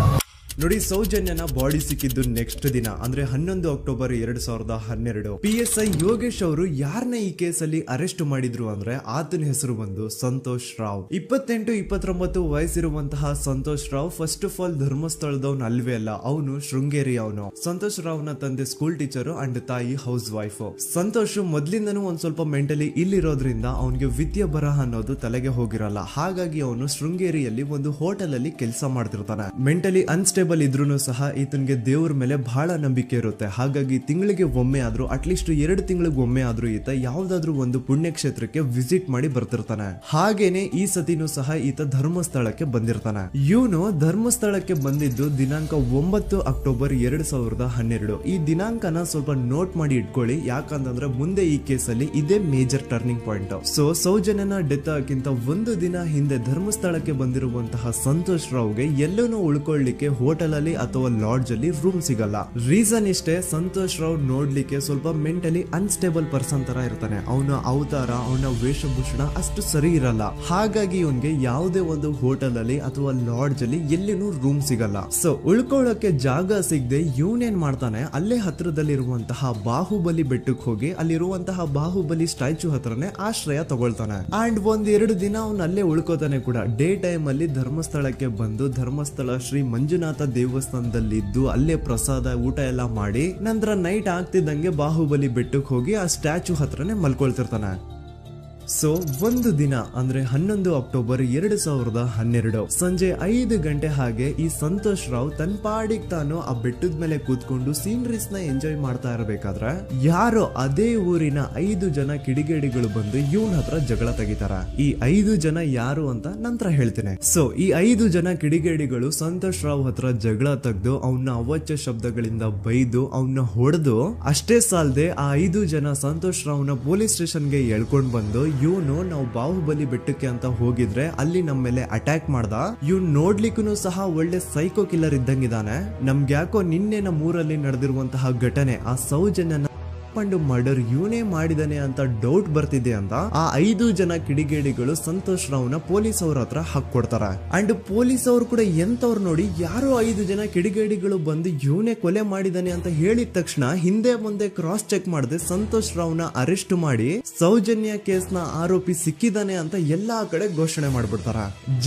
ನೋಡಿ, ಸೌಜನ್ಯನ ಬಾಡಿ ಸಿಕ್ಕಿದ್ದು ನೆಕ್ಸ್ಟ್ ದಿನ ಅಂದ್ರೆ 11 ಅಕ್ಟೋಬರ್ 2012. PSI ಯೋಗೇಶ್ ಅವರು ಯಾರನ್ನ ಈ ಕೇಸಲ್ಲಿ ಅರೆಸ್ಟ್ ಮಾಡಿದ್ರು ಅಂದ್ರೆ ಆತನ ಹೆಸರು ಬಂದು ಸಂತೋಷ್ ರಾವ್. 28-29 ವಯಸ್ಸಿರುವಂತಹ Santosh Rao first of all ಧರ್ಮಸ್ಥಳದವನು ಅಲ್ವೇ ಅಲ್ಲ, ಅವನು ಶೃಂಗೇರಿ ಅವನು. ಸಂತೋಷ್ ರಾವ್ ನ ತಂದೆ ಸ್ಕೂಲ್ ಟೀಚರ್ ಅಂಡ್ ತಾಯಿ ಹೌಸ್ ವೈಫ್. ಸಂತೋಷ್ ಮೊದ್ಲಿಂದನೂ ಒಂದ್ ಸ್ವಲ್ಪ ಮೆಂಟಲಿ ಇಲ್ಲಿರೋದ್ರಿಂದ ಅವನಿಗೆ ವಿದ್ಯೆ ಬರಹ ಅನ್ನೋದು ತಲೆಗೆ ಹೋಗಿರಲ್ಲ. ಹಾಗಾಗಿ ಅವನು ಶೃಂಗೇರಿಯಲ್ಲಿ ಒಂದು ಹೋಟೆಲ್ ಅಲ್ಲಿ ಕೆಲಸ ಮಾಡ್ತಿರ್ತಾನೆ. ಮೆಂಟಲಿ ಅನ್ಸ್ಟೇಬಲ್ ಇದ್ರೂ ಸಹ ಈತನಿಗೆ ದೇವ್ರ ಮೇಲೆ ಬಹಳ ನಂಬಿಕೆ ಇರುತ್ತೆ. ಹಾಗಾಗಿ ತಿಂಗಳಿಗೆ ಒಮ್ಮೆ ಆದ್ರೂ, ಅಟ್ಲೀಸ್ಟ್ 2 ತಿಂಗಳಿಗೆ ಒಮ್ಮೆ ಆದ್ರೂ ಈತ ಯಾವ್ದಾದ್ರು ಒಂದು ಪುಣ್ಯಕ್ಷೇತ್ರಕ್ಕೆ ವಿಸಿಟ್ ಮಾಡಿ ಬರ್ತಿರ್ತಾನೆ. ಹಾಗೇನೆ ಈ ಸತಿನೂ ಸಹ ಈತ ಧರ್ಮಸ್ಥಳಕ್ಕೆ ಬಂದಿರ್ತಾನೆ. ಇವನು ಧರ್ಮಸ್ಥಳಕ್ಕೆ ಬಂದಿದ್ದು ದಿನಾಂಕ 9 ಅಕ್ಟೋಬರ್ 2012. ಈ ದಿನಾಂಕನ ಸ್ವಲ್ಪ ನೋಟ್ ಮಾಡಿ ಇಟ್ಕೊಳ್ಳಿ, ಯಾಕಂತಂದ್ರೆ ಮುಂದೆ ಈ ಕೇಸಲ್ಲಿ ಇದೇ ಮೇಜರ್ ಟರ್ನಿಂಗ್ ಪಾಯಿಂಟ್. ಸೊ ಸೌಜನ್ಯನ ಡೆತ್ ಆಗಿಂತ ಒಂದು ದಿನ ಹಿಂದೆ ಧರ್ಮಸ್ಥಳಕ್ಕೆ ಬಂದಿರುವಂತಹ ಸಂತೋಷ್ ರಾವ್ಗೆ ಎಲ್ಲೂ ಉಳ್ಕೊಳ್ಳಿಕ್ಕೆ ಹೋಟೆಲ್ ಅಲ್ಲಿ ಅಥವಾ ಲಾಡ್ಜ್ ಅಲ್ಲಿ ರೂಮ್ ಸಿಗಲ್ಲ. ರೀಸನ್ ಇಷ್ಟೇ, ಸಂತೋಷ್ ರಾವ್ ನೋಡ್ಲಿಕ್ಕೆ ಸ್ವಲ್ಪ ಮೆಂಟಲಿ ಅನ್ಸ್ಟೇಬಲ್ ಪರ್ಸನ್ ತರ ಇರ್ತಾನೆ. ಅವನ ಅವತಾರ, ಅವನ ವೇಷಭೂಷಣ ಅಷ್ಟು ಸರಿ ಇರಲ್ಲ. ಹಾಗಾಗಿ ಇವನ್ಗೆ ಯಾವುದೇ ಒಂದು ಹೋಟೆಲ್ ಅಲ್ಲಿ ಅಥವಾ ಲಾಡ್ಜ್ ಅಲ್ಲಿ ಎಲ್ಲಿನೂ ರೂಮ್ ಸಿಗಲ್ಲ. ಸೊ ಉಳ್ಕೊಳ್ಳೋಕೆ ಜಾಗ ಸಿಗದೆ ಇವನೇನ್ ಮಾಡ್ತಾನೆ, ಅಲ್ಲೇ ಹತ್ರದಲ್ಲಿರುವಂತಹ ಬಾಹುಬಲಿ ಬೆಟ್ಟಕ್ಕೆ ಹೋಗಿ ಅಲ್ಲಿರುವಂತಹ ಬಾಹುಬಲಿ ಸ್ಟ್ಯಾಚು ಹತ್ರನೇ ಆಶ್ರಯ ತಗೊಳ್ತಾನೆ. ಅಂಡ್ 1-2 ದಿನ ಅವನು ಅಲ್ಲೇ ಉಳ್ಕೋತಾನೆ ಕೂಡ. ಡೇ ಟೈಮ್ ಅಲ್ಲಿ ಧರ್ಮಸ್ಥಳಕ್ಕೆ ಬಂದು ಧರ್ಮಸ್ಥಳ ಶ್ರೀ ಮಂಜುನಾಥ ದೇವಸ್ಥಾನದಲ್ಲಿದ್ದು ಅಲ್ಲೇ ಪ್ರಸಾದ ಊಟ ಎಲ್ಲ ಮಾಡಿ ನಂತರ ನೈಟ್ ಆಗ್ತಿದ್ದಂಗೆ ಬಾಹುಬಲಿ ಬೆಟ್ಟಕ್ಕೆ ಹೋಗಿ ಆ ಸ್ಟ್ಯಾಚು ಹತ್ರನೇ ಮಲ್ಕೊಳ್ತಿರ್ತಾನೆ. ಸೊ ಒಂದು ದಿನ ಅಂದ್ರೆ 11 ಅಕ್ಟೋಬರ್ 2012 ಸಂಜೆ 5 ಗಂಟೆ ಹಾಗೆ ಈ ಸಂತೋಷ್ ರಾವ್ ತನ್ನ ಪಾಡಿಗೆ ತಾನು ಆ ಬೆಟ್ಟದ ಮೇಲೆ ಕೂತ್ಕೊಂಡು ಸೀನರೀಸ್ ನ ಎಂಜಾಯ್ ಮಾಡ್ತಾ ಇರಬೇಕಾದ್ರೆ ಯಾರೋ ಅದೇ ಊರಿನ 5 ಜನ ಕಿಡಿಗೇಡಿಗಳು ಬಂದು ಇವನ್ ಹತ್ರ ಜಗಳ ತೆಗಿತಾರ. ಈ 5 ಜನ ಯಾರು ಅಂತ ನಂತರ ಹೇಳ್ತೇನೆ. ಸೊ ಈ 5 ಜನ ಕಿಡಿಗೇಡಿಗಳು ಸಂತೋಷ್ ರಾವ್ ಹತ್ರ ಜಗಳ ತೆಗೆದು ಅವನ ಅವಾಚ್ಯ ಶಬ್ದಗಳಿಂದ ಬೈದು ಅವನ್ನ ಹೊಡೆದು, ಅಷ್ಟೇ ಸಾಲದೆ ಆ 5 ಜನ ಸಂತೋಷ್ ರಾವ್ನ ಪೊಲೀಸ್ ಸ್ಟೇಷನ್ಗೆ ಎಳ್ಕೊಂಡ್ ಬಂದು ಇವನು ನಾವು ಬಾಹುಬಲಿ ಬೆಟ್ಟಕ್ಕೆ ಅಂತ ಹೋಗಿದ್ರೆ ಅಲ್ಲಿ ನಮ್ಮ ಮೇಲೆ ಅಟ್ಯಾಕ್ ಮಾಡ್ದ, ಇವ್ನು ನೋಡ್ಲಿಕ್ಕೂ ಸಹ ಒಳ್ಳೆ ಸೈಕೋ ಕಿಲ್ಲರ್ ಇದ್ದಂಗಿದಾನೆ, ನಮ್ಗೆ ಯಾಕೋ ನಿನ್ನೆ ನಮ್ಮೂರಲ್ಲಿ ನಡೆದಿರುವಂತಹ ಘಟನೆ ಆ ಸೌಜನ್ಯನ ಮರ್ಡರ್ ಇವನೇ ಮಾಡಿದಾನೆ ಅಂತ ಡೌಟ್ ಬರ್ತಿದೆ ಅಂತ ಆ 5 ಜನ ಕಿಡಿಗೇಡಿಗಳು ಸಂತೋಷ್ ರಾವ್ನ ಪೊಲೀಸ್ ಅವ್ರ ಹತ್ರ ಹಾಕೊಡ್ತಾರ. ಅಂಡ್ ಪೊಲೀಸ್ ಅವ್ರು ಕೂಡ ಎಂತವ್ರು ನೋಡಿ, ಯಾರೋ 5 ಜನ ಕಿಡಿಗೇಡಿಗಳು ಬಂದು ಇವನೇ ಕೊಲೆ ಮಾಡಿದಾನೆ ಅಂತ ಹೇಳಿದ ತಕ್ಷಣ ಹಿಂದೆ ಮುಂದೆ ಕ್ರಾಸ್ ಚೆಕ್ ಮಾಡದೆ ಸಂತೋಷ್ ರಾವ್ನ ಅರೆಸ್ಟ್ ಮಾಡಿ ಸೌಜನ್ಯ ಕೇಸ್ ನ ಆರೋಪಿ ಸಿಕ್ಕಿದಾನೆ ಅಂತ ಎಲ್ಲಾ ಕಡೆ ಘೋಷಣೆ ಮಾಡ್ಬಿಡ್ತಾರ.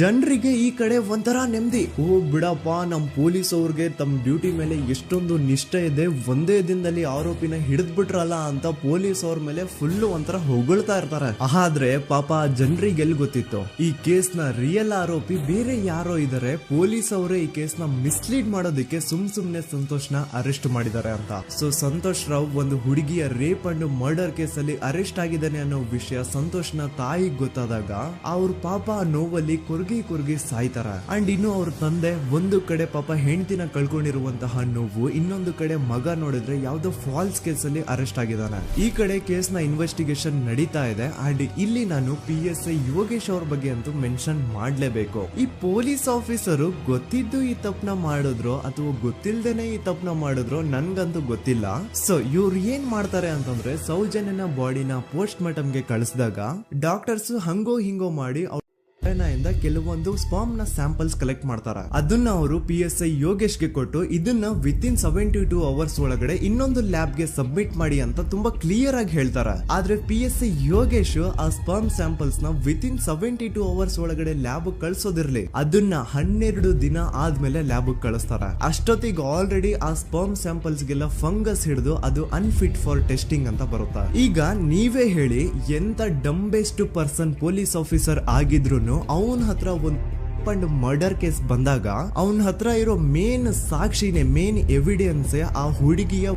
ಜನರಿಗೆ ಈ ಕಡೆ ಒಂಥರ ನೆಮ್ಮದಿ, ಓ ಬಿಡಪ್ಪ ನಮ್ ಪೊಲೀಸ್ ಅವ್ರಿಗೆ ತಮ್ಮ ಡ್ಯೂಟಿ ಮೇಲೆ ಎಷ್ಟೊಂದು ನಿಷ್ಠೆ ಇದೆ, ಒಂದೇ ದಿನದಲ್ಲಿ ಆರೋಪಿನ ಹಿಡಿದ್ಬಿಟ್ರ ಅಂತ ಪೊಲೀಸ್ ಅವ್ರ ಮೇಲೆ ಫುಲ್ ಒಂಥರ ಹೊಗಳ್ತಾ ಇರ್ತಾರೆ. ಆದ್ರೆ ಪಾಪ ಜನರಿಗೆ ಎಲ್ಲಿ ಗೊತ್ತಿತ್ತು ಈ ಕೇಸ್ ನ ರಿಯಲ್ ಆರೋಪಿ ಬೇರೆ ಯಾರೋ ಇದಾರೆ, ಪೊಲೀಸ್ ಅವರೇ ಈ ಕೇಸ್ ನ ಮಿಸ್ಲೀಡ್ ಮಾಡೋದಕ್ಕೆ ಸುಮ್ನೆ ಸಂತೋಷ್ ನ ಅರೆಸ್ಟ್ ಮಾಡಿದ್ದಾರೆ ಅಂತ. ಸೊ ಸಂತೋಷ್ ರಾವ್ ಒಂದು ಹುಡುಗಿಯ ರೇಪ್ ಅಂಡ್ ಮರ್ಡರ್ ಕೇಸ್ ಅಲ್ಲಿ ಅರೆಸ್ಟ್ ಆಗಿದ್ದಾನೆ ಅನ್ನೋ ವಿಷಯ ಸಂತೋಷ್ ನ ತಾಯಿಗೆ ಗೊತ್ತಾದಾಗ ಅವ್ರ ಪಾಪ ನೋವಲ್ಲಿ ಕುರ್ಗಿ ಸಾಯ್ತಾರ. ಅಂಡ್ ಇನ್ನು ಅವ್ರ ತಂದೆ ಒಂದು ಕಡೆ ಪಾಪ ಹೆಂಡತಿನ ಕಳ್ಕೊಂಡಿರುವಂತಹ ನೋವು, ಇನ್ನೊಂದು ಕಡೆ ಮಗ ನೋಡಿದ್ರೆ ಯಾವ್ದೋ ಫಾಲ್ಸ್ ಕೇಸ್ ಅಲ್ಲಿ ಅರೆಸ್ಟ್ ಆಗಿದ್ದಾನೆ. ಈ ಕಡೆ ಕೇಸ್ ನ ಇನ್ವೆಸ್ಟಿಗೇಷನ್ ನಡೀತಾ ಇದೆ. ಅಂಡ್ ಇಲ್ಲಿ ನಾನು PSI ಯೋಗೇಶ್ ಅವ್ರ ಬಗ್ಗೆ ಅಂತೂ ಮೆನ್ಷನ್ ಮಾಡ್ಲೇಬೇಕು. ಈ ಪೊಲೀಸ್ ಆಫೀಸರು ಗೊತ್ತಿದ್ದು ಈ ತಪ್ಪನ ಮಾಡಿದ್ರು ಅಥವಾ ಗೊತ್ತಿಲ್ದೇನೆ ಈ ತಪ್ಪನ ಮಾಡಿದ್ರು ನನ್ಗಂತೂ ಗೊತ್ತಿಲ್ಲ. ಸೊ ಇವ್ರು ಏನ್ ಮಾಡ್ತಾರೆ ಅಂತಂದ್ರೆ ಸೌಜನ್ಯನ ಬಾಡಿನ ಪೋಸ್ಟ್ ಮಾರ್ಟಮ್ ಗೆ ಕಳಿಸಿದಾಗ ಡಾಕ್ಟರ್ಸ್ ಹಂಗೋ ಹಿಂಗೋ ಮಾಡಿ ಕೆಲವೊಂದು ಸ್ಪರ್ಮ್ ನ ಸ್ಯಾಂಪಲ್ಸ್ ಕಲೆಕ್ಟ್ ಮಾಡ್ತಾರ. ಅದನ್ನ ಅವರು PSI ಯೋಗೇಶ್ ಗೆ ಕೊಟ್ಟು ಇದನ್ನ ವಿತಿನ್ 72 ಅವರ್ಸ್ ಒಳಗಡೆ ಇನ್ನೊಂದು ಲ್ಯಾಬ್ ಗೆ ಸಬ್ಮಿಟ್ ಮಾಡಿ ಅಂತ ತುಂಬಾ ಕ್ಲಿಯರ್ ಆಗಿ ಹೇಳ್ತಾರೆ. ಆದ್ರೆ PSI ಯೋಗೇಶ್ ಆ ಸ್ಪರ್ಮ್ ಸ್ಯಾಂಪಲ್ಸ್ ನ ವಿತಿನ್ 72 ಅವರ್ಸ್ ಒಳಗಡೆ ಲ್ಯಾಬ್ ಕಳ್ಸೋದಿರ್ಲಿ, ಅದನ್ನ 12 ದಿನ ಆದ್ಮೇಲೆ ಲ್ಯಾಬ್ ಕಳಿಸ್ತಾರ. ಅಷ್ಟೊತ್ತಿಗೆ ಆಲ್ರೆಡಿ ಆ ಸ್ಪರ್ಮ್ ಸ್ಯಾಂಪಲ್ಸ್ ಗೆಲ್ಲ ಫಂಗಸ್ ಹಿಡಿದು ಅದು ಅನ್ಫಿಟ್ ಫಾರ್ ಟೆಸ್ಟಿಂಗ್ ಅಂತ ಬರುತ್ತೆ. ಈಗ ನೀವೇ ಹೇಳಿ, ಎಂತ ಡಂಬೆಸ್ಟ್ ಪರ್ಸನ್ ಪೊಲೀಸ್ ಆಫೀಸರ್ ಆಗಿದ್ರು ಅವನ ಹತ್ರ ಒಂದು ಮರ್ಡರ್ ಕೇಸ್ ಬಂದಾಗ ಅವನ ಹತ್ರ ಇರೋ ಮೇನ್ ಸಾಕ್ಷಿನೇ, ಮೇನ್ ಎವಿಡೆನ್ಸ್ ಆ ಹುಡುಗಿಯ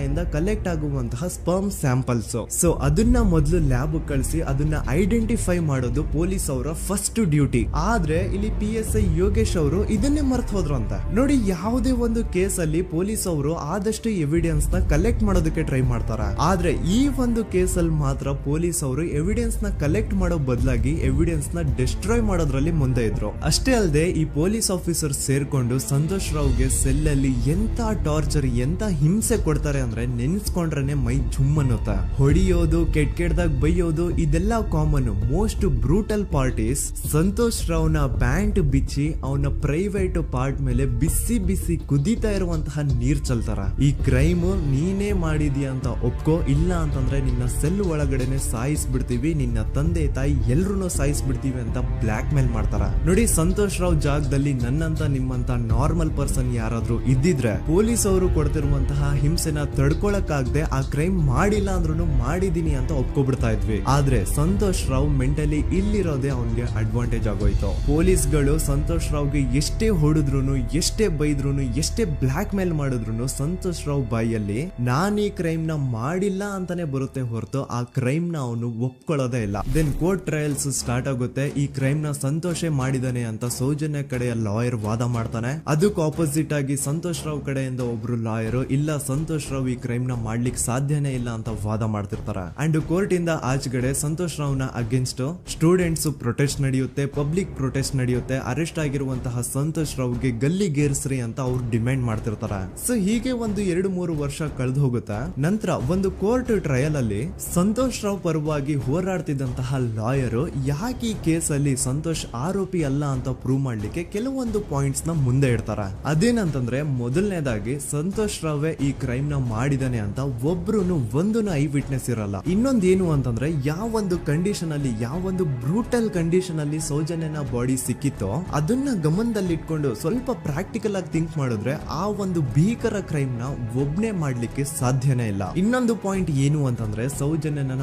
ಇಂದ ಕಲೆಕ್ಟ್ ಆಗುವಂತಹ ಸ್ಪರ್ಮ್ ಸ್ಯಾಂಪಲ್ಸ್. ಸೊ ಅದನ್ನ ಮೊದಲು ಲ್ಯಾಬ್ ಕಳಿಸಿ ಅದನ್ನ ಐಡೆಂಟಿಫೈ ಮಾಡೋದು ಪೊಲೀಸ್ ಅವರ ಫಸ್ಟ್ ಡ್ಯೂಟಿ. ಆದ್ರೆ ಇಲ್ಲಿ PSI ಯೋಗೇಶ್ ಅವರು ಇದನ್ನೇ ಮರ್ತು ಹೋದ್ರು ಅಂತ ನೋಡಿ. ಯಾವುದೇ ಒಂದು ಕೇಸ್ ಅಲ್ಲಿ ಪೊಲೀಸ್ ಅವರು ಆದಷ್ಟು ಎವಿಡೆನ್ಸ್ ನ ಕಲೆಕ್ಟ್ ಮಾಡೋದಕ್ಕೆ ಟ್ರೈ ಮಾಡ್ತಾರ. ಆದ್ರೆ ಈ ಒಂದು ಕೇಸ್ ಅಲ್ಲಿ ಮಾತ್ರ ಪೊಲೀಸ್ ಅವರು ಎವಿಡೆನ್ಸ್ ನ ಕಲೆಕ್ಟ್ ಮಾಡೋ ಬದಲಾಗಿ ಎವಿಡೆನ್ಸ್ ನ ಡಿಸ್ಟ್ರಾಯ್ ಮಾಡೋದ್ರಲ್ಲಿ ಮುಂದೆ ಇದ್ರು. ಅಷ್ಟೇ ಅಲ್ಲದೆ ಈ ಪೊಲೀಸ್ ಆಫೀಸರ್ ಸೇರ್ಕೊಂಡು ಸಂತೋಷ್ ರಾವ್ಗೆ ಸೆಲ್ ಅಲ್ಲಿ ಎಂತ ಟಾರ್ಚರ್ ಎಂತ ಹಿಂಸೆ ಕೊಡ್ತಾರೆ ಅಂದ್ರೆ ನೆನ್ಸ್ಕೊಂಡ್ರೆ ಮೈ ಜುಮ್ ಅನ್ನುತ್ತಾ. ಹೊಡಿಯೋದು, ಕೆಟ್ಟದಾಗ ಬೈಯೋದು ಇದೆಲ್ಲ common. Most brutal parties Santosh ರಾವ್ನ ಪ್ಯಾಂಟ್ ಬಿಚ್ಚಿ ಅವನ ಪ್ರೈವೇಟ್ ಪಾರ್ಟ್ ಮೇಲೆ ಬಿಸಿ ಬಿಸಿ ಕುದೀತಾ ಇರುವಂತಹ ನೀರ್ ಚಲ್ತಾರ. ಈ ಕ್ರೈಮ್ ನೀನೇ ಮಾಡಿದ್ಯಾ ಅಂತ ಒಪ್ಕೋ, ಇಲ್ಲ ಅಂತಂದ್ರೆ ನಿನ್ನ ಸೆಲ್ ಒಳಗಡೆನೆ ಸಾಯಿಸ್ಬಿಡ್ತೀವಿ, ನಿನ್ನ ತಂದೆ ತಾಯಿ ಎಲ್ರು ಸಾಯಿಸ್ಬಿಡ್ತೀವಿ ಅಂತ ಬ್ಲಾಕ್ ಮೇಲ್ ಮಾಡ್ತಾರ. ನೋಡಿ, ಸಂತೋಷ್ ರಾವ್ ಜಾಗದಲ್ಲಿ ನನ್ನಂತ ನಿಮ್ಮಂತ ನಾರ್ಮಲ್ ಪರ್ಸನ್ ಯಾರಾದ್ರೂ ಇದ್ದಿದ್ರೆ ಪೊಲೀಸ್ ಅವರು ಕೊಡ್ತಿರುವಂತಹ ಹಿಂಸೆನ ತಡ್ಕೊಳಕ್ಕಾಗದೆ ಆ ಕ್ರೈಮ್ ಮಾಡಿಲ್ಲ ಅಂದ್ರೂ ಮಾಡಿದೀನಿ ಅಂತ ಒಪ್ಕೊಬಿಡ್ತಾ ಇದ್ವಿ. ಆದ್ರೆ ಸಂತೋಷ್ ರಾವ್ ಮೆಂಟಲಿ ಇಲ್ಲಿರೋದೇ ಅವನ್ಗೆ ಅಡ್ವಾಂಟೇಜ್ ಆಗೋಯ್ತು. ಪೊಲೀಸ್ಗಳು ಸಂತೋಷ್ ರಾವ್ಗೆ ಎಷ್ಟೇ ಹೊಡೆದ್ರು, ಎಷ್ಟೇ ಬೈದ್ರು, ಎಷ್ಟೇ ಬ್ಲಾಕ್ ಮೇಲ್ ಮಾಡಿದ್ರು ಸಂತೋಷ್ ರಾವ್ ಬಾಯಲ್ಲಿ ನಾನ್ ಈ ಕ್ರೈಮ್ ನ ಮಾಡಿಲ್ಲ ಅಂತಾನೆ ಬರುತ್ತೆ ಹೊರತು ಆ ಕ್ರೈಮ್ ನ ಅವನು ಒಪ್ಕೊಳ್ಳೋದೇ ಇಲ್ಲ. ದೆನ್ ಕೋರ್ಟ್ ಟ್ರಯಲ್ಸ್ ಸ್ಟಾರ್ಟ್ ಆಗುತ್ತೆ. ಈ ಕ್ರೈಮ್ ನ ಸಂತೋಷೇ ಮಾಡಿದಾನೆ ಅಂತ ಸೌಜನ್ಯ ಕಡೆಯ ಲಾಯರ್ ವಾದ ಮಾಡ್ತಾನೆ. ಅದಕ್ಕೆ ಆಪೋಸಿಟ್ ಆಗಿ ಸಂತೋಷ್ ರಾವ್ ಕಡೆಯಿಂದ ಒಬ್ರು ಲಾಯರ್ ಇಲ್ಲ ಸಂತೋಷ್ ರಾವ್ ಈ ಕ್ರೈಮ್ ನ ಮಾಡ್ಲಿಕ್ಕೆ ಸಾಧ್ಯನೇ ಇಲ್ಲ ಅಂತ ವಾದ ಮಾಡ್ತಿರ್ತಾರೆ. ಅಂಡ್ ಕೋರ್ಟ್ ಇಂದ ಆಚೆಗಡೆ ಸಂತೋಷ್ ರಾವ್ ನ ಅಗೇನ್ಸ್ಟ್ ಸ್ಟೂಡೆಂಟ್ಸ್ ಪ್ರೊಟೆಸ್ಟ್ ನಡೆಯುತ್ತೆ, ಪಬ್ಲಿಕ್ ಪ್ರೊಟೆಸ್ಟ್ ನಡೆಯುತ್ತೆ. ಅರೆಸ್ಟ್ ಆಗಿರುವಂತಹ ಸಂತೋಷ್ ರಾವ್ಗೆ ಗಲ್ಲಿಗೇರಿಸ್ರಿ ಅಂತ ಅವ್ರು ಡಿಮ್ಯಾಂಡ್ ಮಾಡ್ತಿರ್ತಾರೆ. ಸೊ ಹೀಗೆ ಒಂದು 2-3 ವರ್ಷ ಕಳೆದು ಹೋಗುತ್ತೆ. ನಂತರ ಒಂದು ಕೋರ್ಟ್ ಟ್ರಯಲ್ ಅಲ್ಲಿ ಸಂತೋಷ್ ರಾವ್ ಪರವಾಗಿ ಹೋರಾಡ್ತಿದ್ದಂತಹ ಲಾಯರ್ ಯಾಕೆ ಈ ಕೇಸ್ ಅಲ್ಲಿ ಸಂತೋಷ್ ಆರೋಪಿ ಅಲ್ಲ ಅಂತ ಪ್ರೂವ್ ಮಾಡ್ಲಿಕ್ಕೆ ಕೆಲವೊಂದು ಪಾಯಿಂಟ್ಸ್ ನ ಮುಂದೆ ಇಡ್ತಾರೆ. ಅದೇನಂತಂದ್ರೆ ಮೊದಲನೇದಾಗಿ ಸಂತೋಷ್ ರಾವ್ ಈ ಕ್ರೈಮ್ ನ ಮಾಡಿದಾನೆ ಅಂತ ಒಬ್ರು ಒಂದೂನು ಐ ವಿಟ್ನೆಸ್ ಇರಲ್ಲ. ಇನ್ನೊಂದೇನು ಅಂತಂದ್ರೆ ಯಾವೊಂದು ಕಂಡೀಷನ್ ಅಲ್ಲಿ, ಯಾವೊಂದು ಬ್ರೂಟಲ್ ಕಂಡೀಷನ್ ಅಲ್ಲಿ ಸೌಜನ್ಯನ ಬಾಡಿ ಸಿಕ್ಕಿತ್ತೋ ಅದನ್ನ ಗಮನದಲ್ಲಿಟ್ಕೊಂಡು ಸ್ವಲ್ಪ ಪ್ರಾಕ್ಟಿಕಲ್ ಆಗಿ ಥಿಂಕ್ ಮಾಡಿದ್ರೆ ಆ ಒಂದು ಭೀಕರ ಕ್ರೈಮ್ ನ ಒಬ್ನೇ ಮಾಡ್ಲಿಕ್ಕೆ ಸಾಧ್ಯನೇ ಇಲ್ಲ. ಇನ್ನೊಂದು ಪಾಯಿಂಟ್ ಏನು ಅಂತಂದ್ರೆ ಸೌಜನ್ಯನ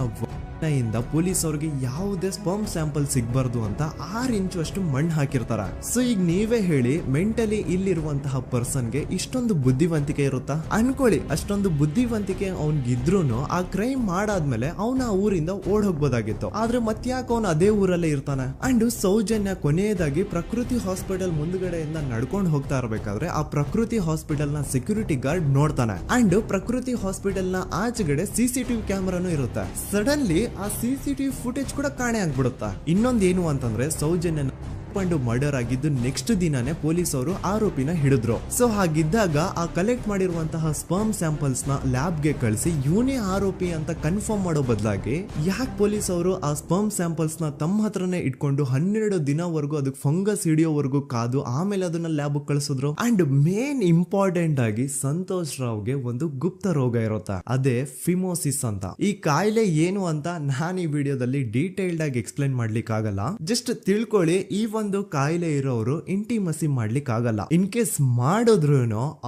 ಇಂದ ಪೊಲೀಸ್ ಅವ್ರಿಗೆ ಯಾವುದೇ ಸ್ಪರ್ಮ್ ಸ್ಯಾಂಪಲ್ ಸಿಗ್ಬಾರ್ದು ಅಂತ 6 ಇಂಚು ಅಷ್ಟು ಮಣ್ಣು ಹಾಕಿರ್ತಾರ. ಸೊ ಈಗ ನೀವೇ ಹೇಳಿ, ಮೆಂಟಲಿ ಇಲ್ಲಿರುವಂತಹ ಪರ್ಸನ್ಗೆ ಇಷ್ಟೊಂದು ಬುದ್ಧಿವಂತಿಕೆ ಇರುತ್ತಾ ಅನ್ಕೊಳ್ಳಿ. ಅಷ್ಟೊಂದು ಬುದ್ಧಿವಂತಿಕೆ ಅವ್ನಿಗಿದ್ರೂನು ಆ ಕ್ರೈಮ್ ಮಾಡಾದ್ಮೇಲೆ ಅವನ ಆ ಊರಿಂದ ಓಡ್ ಹೋಗ್ಬೋದಾಗಿತ್ತು. ಆದ್ರೆ ಮತ್ತ್ಯಾಕೆ ಅವನು ಅದೇ ಊರಲ್ಲೇ ಇರ್ತಾನೆ. ಅಂಡ್ ಸೌಜನ್ಯ ಕೊನೆಯದಾಗಿ ಪ್ರಕೃತಿ ಹಾಸ್ಪಿಟಲ್ ಮುಂದ್ಗಡೆಯಿಂದ ನಡ್ಕೊಂಡು ಹೋಗ್ತಾ ಇರ್ಬೇಕಾದ್ರೆ ಆ ಪ್ರಕೃತಿ ಹಾಸ್ಪಿಟಲ್ ನ ಸೆಕ್ಯೂರಿಟಿ ಗಾರ್ಡ್ ನೋಡ್ತಾನೆ. ಅಂಡ್ ಪ್ರಕೃತಿ ಹಾಸ್ಪಿಟಲ್ ನ ಆಚೆಗಡೆ CCTV ಕ್ಯಾಮರಾನು ಇರುತ್ತೆ. ಸಡನ್ಲಿ ಆ CCTV ಫುಟೇಜ್ ಕೂಡ ಕಾಣೆ ಆಗ್ಬಿಡುತ್ತಾ. ಇನ್ನೊಂದೇನು ಅಂತಂದ್ರೆ ಸೌಜನ್ಯ ಮರ್ಡರ್ ಆಗಿದ್ದು ನೆಕ್ಸ್ಟ್ ದಿನಾನೇ ಪೊಲೀಸ್ ಅವರು ಆರೋಪಿನ ಹಿಡಿದ್ರು. ಸೊ ಹಾಗಿದ್ದಾಗ ಆ ಕಲೆಕ್ಟ್ ಮಾಡಿರುವಂತಹ ಸ್ಪರ್ಮ್ ಸ್ಯಾಂಪಲ್ಸ್ ನ ಲ್ಯಾಬ್ ಗೆ ಕಳಿಸಿ ಇವನೇ ಆರೋಪಿ ಅಂತ ಕನ್ಫರ್ಮ್ ಮಾಡೋ ಬದಲಾಗಿ ಯಾಕೆ ಪೊಲೀಸ್ ಅವರು ಆ ಸ್ಪರ್ಮ್ ಸ್ಯಾಂಪಲ್ಸ್ ನ ತಮ್ಮ ಹತ್ರನೇ ಇಟ್ಕೊಂಡು 12 ದಿನವರೆಗೂ ಅದಕ್ಕೆ ಫಂಗಸ್ ಹಿಡಿಯೋವರೆಗೂ ಕಾದು ಆಮೇಲೆ ಅದನ್ನ ಲ್ಯಾಬ್ ಕಳಿಸಿದ್ರು. ಅಂಡ್ ಮೇನ್ ಇಂಪಾರ್ಟೆಂಟ್ ಆಗಿ ಸಂತೋಷ್ ರಾವ್ಗೆ ಒಂದು ಗುಪ್ತ ರೋಗ ಇರುತ್ತೆ, ಅದೇ ಫಿಮೋಸಿಸ್ ಅಂತ. ಈ ಕಾಯಿಲೆ ಏನು ಅಂತ ನಾನು ಈ ವಿಡಿಯೋದಲ್ಲಿ ಡೀಟೇಲ್ಡ್ ಆಗಿ ಎಕ್ಸ್ಪ್ಲೈನ್ ಮಾಡ್ಲಿಕ್ಕೆ ಆಗಲ್ಲ. ಜಸ್ಟ್ ತಿಳ್ಕೊಳ್ಳಿ, ಈ ಒಂದು ಕಾಯಿಲೆ ಇರೋರು ಇಂಟಿಮಸಿ ಮಾಡ್ಲಿಕ್ಕೆ ಆಗಲ್ಲ. ಇನ್ ಕೇಸ್ ಮಾಡಿದ್ರು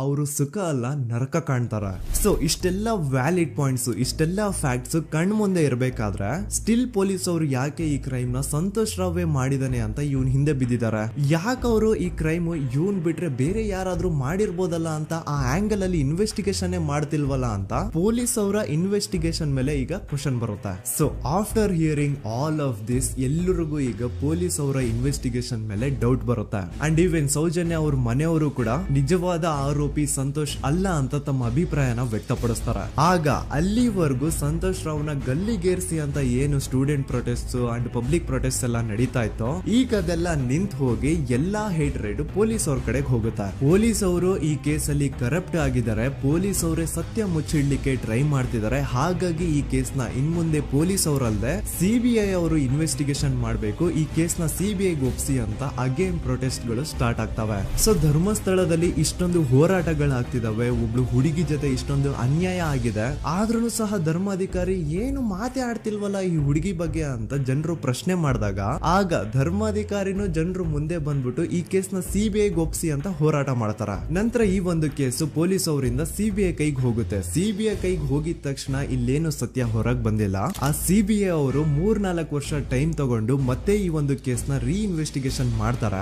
ಅವರು ಸುಖ ಅಲ್ಲ ನರಕ ಕಾಣ್ತಾರ. ಸೊ ಇಷ್ಟೆಲ್ಲ ವ್ಯಾಲಿಡ್ ಪಾಯಿಂಟ್ಸ್, ಇಷ್ಟೆಲ್ಲ ಫ್ಯಾಕ್ಟ್ಸ್ ಕಣ್ ಮುಂದೆ ಇರಬೇಕಾದ್ರೆ ಸ್ಟಿಲ್ ಪೊಲೀಸ್ ಅವರು ಯಾಕೆ ಈ ಕ್ರೈಮ್ ನ ಸಂತೋಷ್ ರಾವೇ ಮಾಡಿದಾನೆ ಅಂತ ಇವನ್ ಹಿಂದೆ ಬಿದ್ದಿದ್ದಾರೆ. ಯಾಕೆ ಅವರು ಈ ಕ್ರೈಮ್ ಇವನ್ ಬಿಟ್ರೆ ಬೇರೆ ಯಾರಾದ್ರೂ ಮಾಡಿರ್ಬೋದಲ್ಲ ಅಂತ ಆ ಆಂಗಲ್ ಅಲ್ಲಿ ಇನ್ವೆಸ್ಟಿಗೇಷನ್ ಮಾಡ್ತಿಲ್ವಲ್ಲ ಅಂತ ಪೊಲೀಸ್ ಅವರ ಇನ್ವೆಸ್ಟಿಗೇಷನ್ ಮೇಲೆ ಈಗ ಕ್ವಶನ್ ಬರುತ್ತೆ. So after hearing all of this ಎಲ್ಲರಿಗೂ ಈಗ ಪೊಲೀಸ್ ಅವರ ಇನ್ವೆಸ್ಟಿಗೇಷನ್ ಮೇಲೆ ಡೌಟ್ ಬರುತ್ತೆ. ಅಂಡ್ ಈವನ್ ಸೌಜನ್ಯ ಅವ್ರ ಮನೆಯವರು ಕೂಡ ನಿಜವಾದ ಆರೋಪಿ ಸಂತೋಷ್ ಅಲ್ಲ ಅಂತ ತಮ್ಮ ಅಭಿಪ್ರಾಯನ ವ್ಯಕ್ತಪಡಿಸ್ತಾರೆ. ಆಗ ಅಲ್ಲಿವರೆಗೂ ಸಂತೋಷ್ ರಾವ್ನ ಗಲ್ಲಿಗೇರಿಸಿ ಅಂತ ಏನು student protest and public protest ಎಲ್ಲ ನಡೀತಾ ಇತ್ತು, ಈಗ ಅದೆಲ್ಲ ನಿಂತು ಹೋಗಿ ಎಲ್ಲಾ ಹೇಟ್ರೇಡ್ ಪೊಲೀಸ್ ಅವ್ರ ಕಡೆಗೆ ಹೋಗುತ್ತೆ. ಪೊಲೀಸ್ ಅವರು ಈ ಕೇಸ್ ಅಲ್ಲಿ ಕರಪ್ಟ್ ಆಗಿದ್ದಾರೆ, ಪೊಲೀಸ್ ಅವರೇ ಸತ್ಯ ಮುಚ್ಚಿಡ್ಲಿಕ್ಕೆ ಟ್ರೈ ಮಾಡ್ತಿದ್ದಾರೆ. ಹಾಗಾಗಿ ಈ ಕೇಸ್ ನ ಇನ್ ಮುಂದೆ ಪೊಲೀಸ್ ಅವರಲ್ಲದೆ CBI ಅವರು ಇನ್ವೆಸ್ಟಿಗೇಷನ್ ಮಾಡಬೇಕು, ಈ ಕೇಸ್ ನ CBI ಒಪ್ಸಿ ಅಂತ ಅಗೇನ್ ಪ್ರೊಟೆಸ್ಟ್ ಗಳು ಸ್ಟಾರ್ಟ್ ಆಗ್ತವೆ. ಸೊ ಧರ್ಮಸ್ಥಳದಲ್ಲಿ ಇಷ್ಟೊಂದು ಹೋರಾಟಗಳಾಗ್ತಿದಾವೆ, ಒಬ್ಳು ಹುಡುಗಿ ಜೊತೆ ಇಷ್ಟೊಂದು ಅನ್ಯಾಯ ಆಗಿದೆ, ಆದ್ರೂ ಸಹ ಧರ್ಮಾಧಿಕಾರಿ ಏನು ಮಾತೇ ಆಡ್ತಿಲ್ವಲ್ಲ ಈ ಹುಡುಗಿ ಬಗ್ಗೆ ಅಂತ ಜನರು ಪ್ರಶ್ನೆ ಮಾಡಿದಾಗ ಆಗ ಧರ್ಮಾಧಿಕಾರಿನೂ ಜನರು ಮುಂದೆ ಬಂದ್ಬಿಟ್ಟು ಈ ಕೇಸ್ ನ CBI ಒಪ್ಸಿ ಅಂತ ಹೋರಾಟ ಮಾಡ್ತಾರ. ನಂತರ ಈ ಒಂದು ಕೇಸು ಪೊಲೀಸ್ ಅವರಿಂದ CBI ಕೈಗೆ ಹೋಗುತ್ತೆ. CBI ಕೈಗೆ ಹೋಗಿದ ತಕ್ಷಣ ಇಲ್ಲೇನು ಸತ್ಯ ಹೊರಗ್ ಬಂದಿಲ್ಲ. ಆ CBI ಅವರು 3-4 ವರ್ಷ ಟೈಮ್ ತಗೊಂಡು ಮತ್ತೆ ಈ ಒಂದು ಕೇಸ್ ನ ಇನ್ವೆಸ್ಟಿಗೇಷನ್ ಇನ್ವೆಸ್ಟಿಗೇಷನ್ ಮಾಡ್ತಾರ.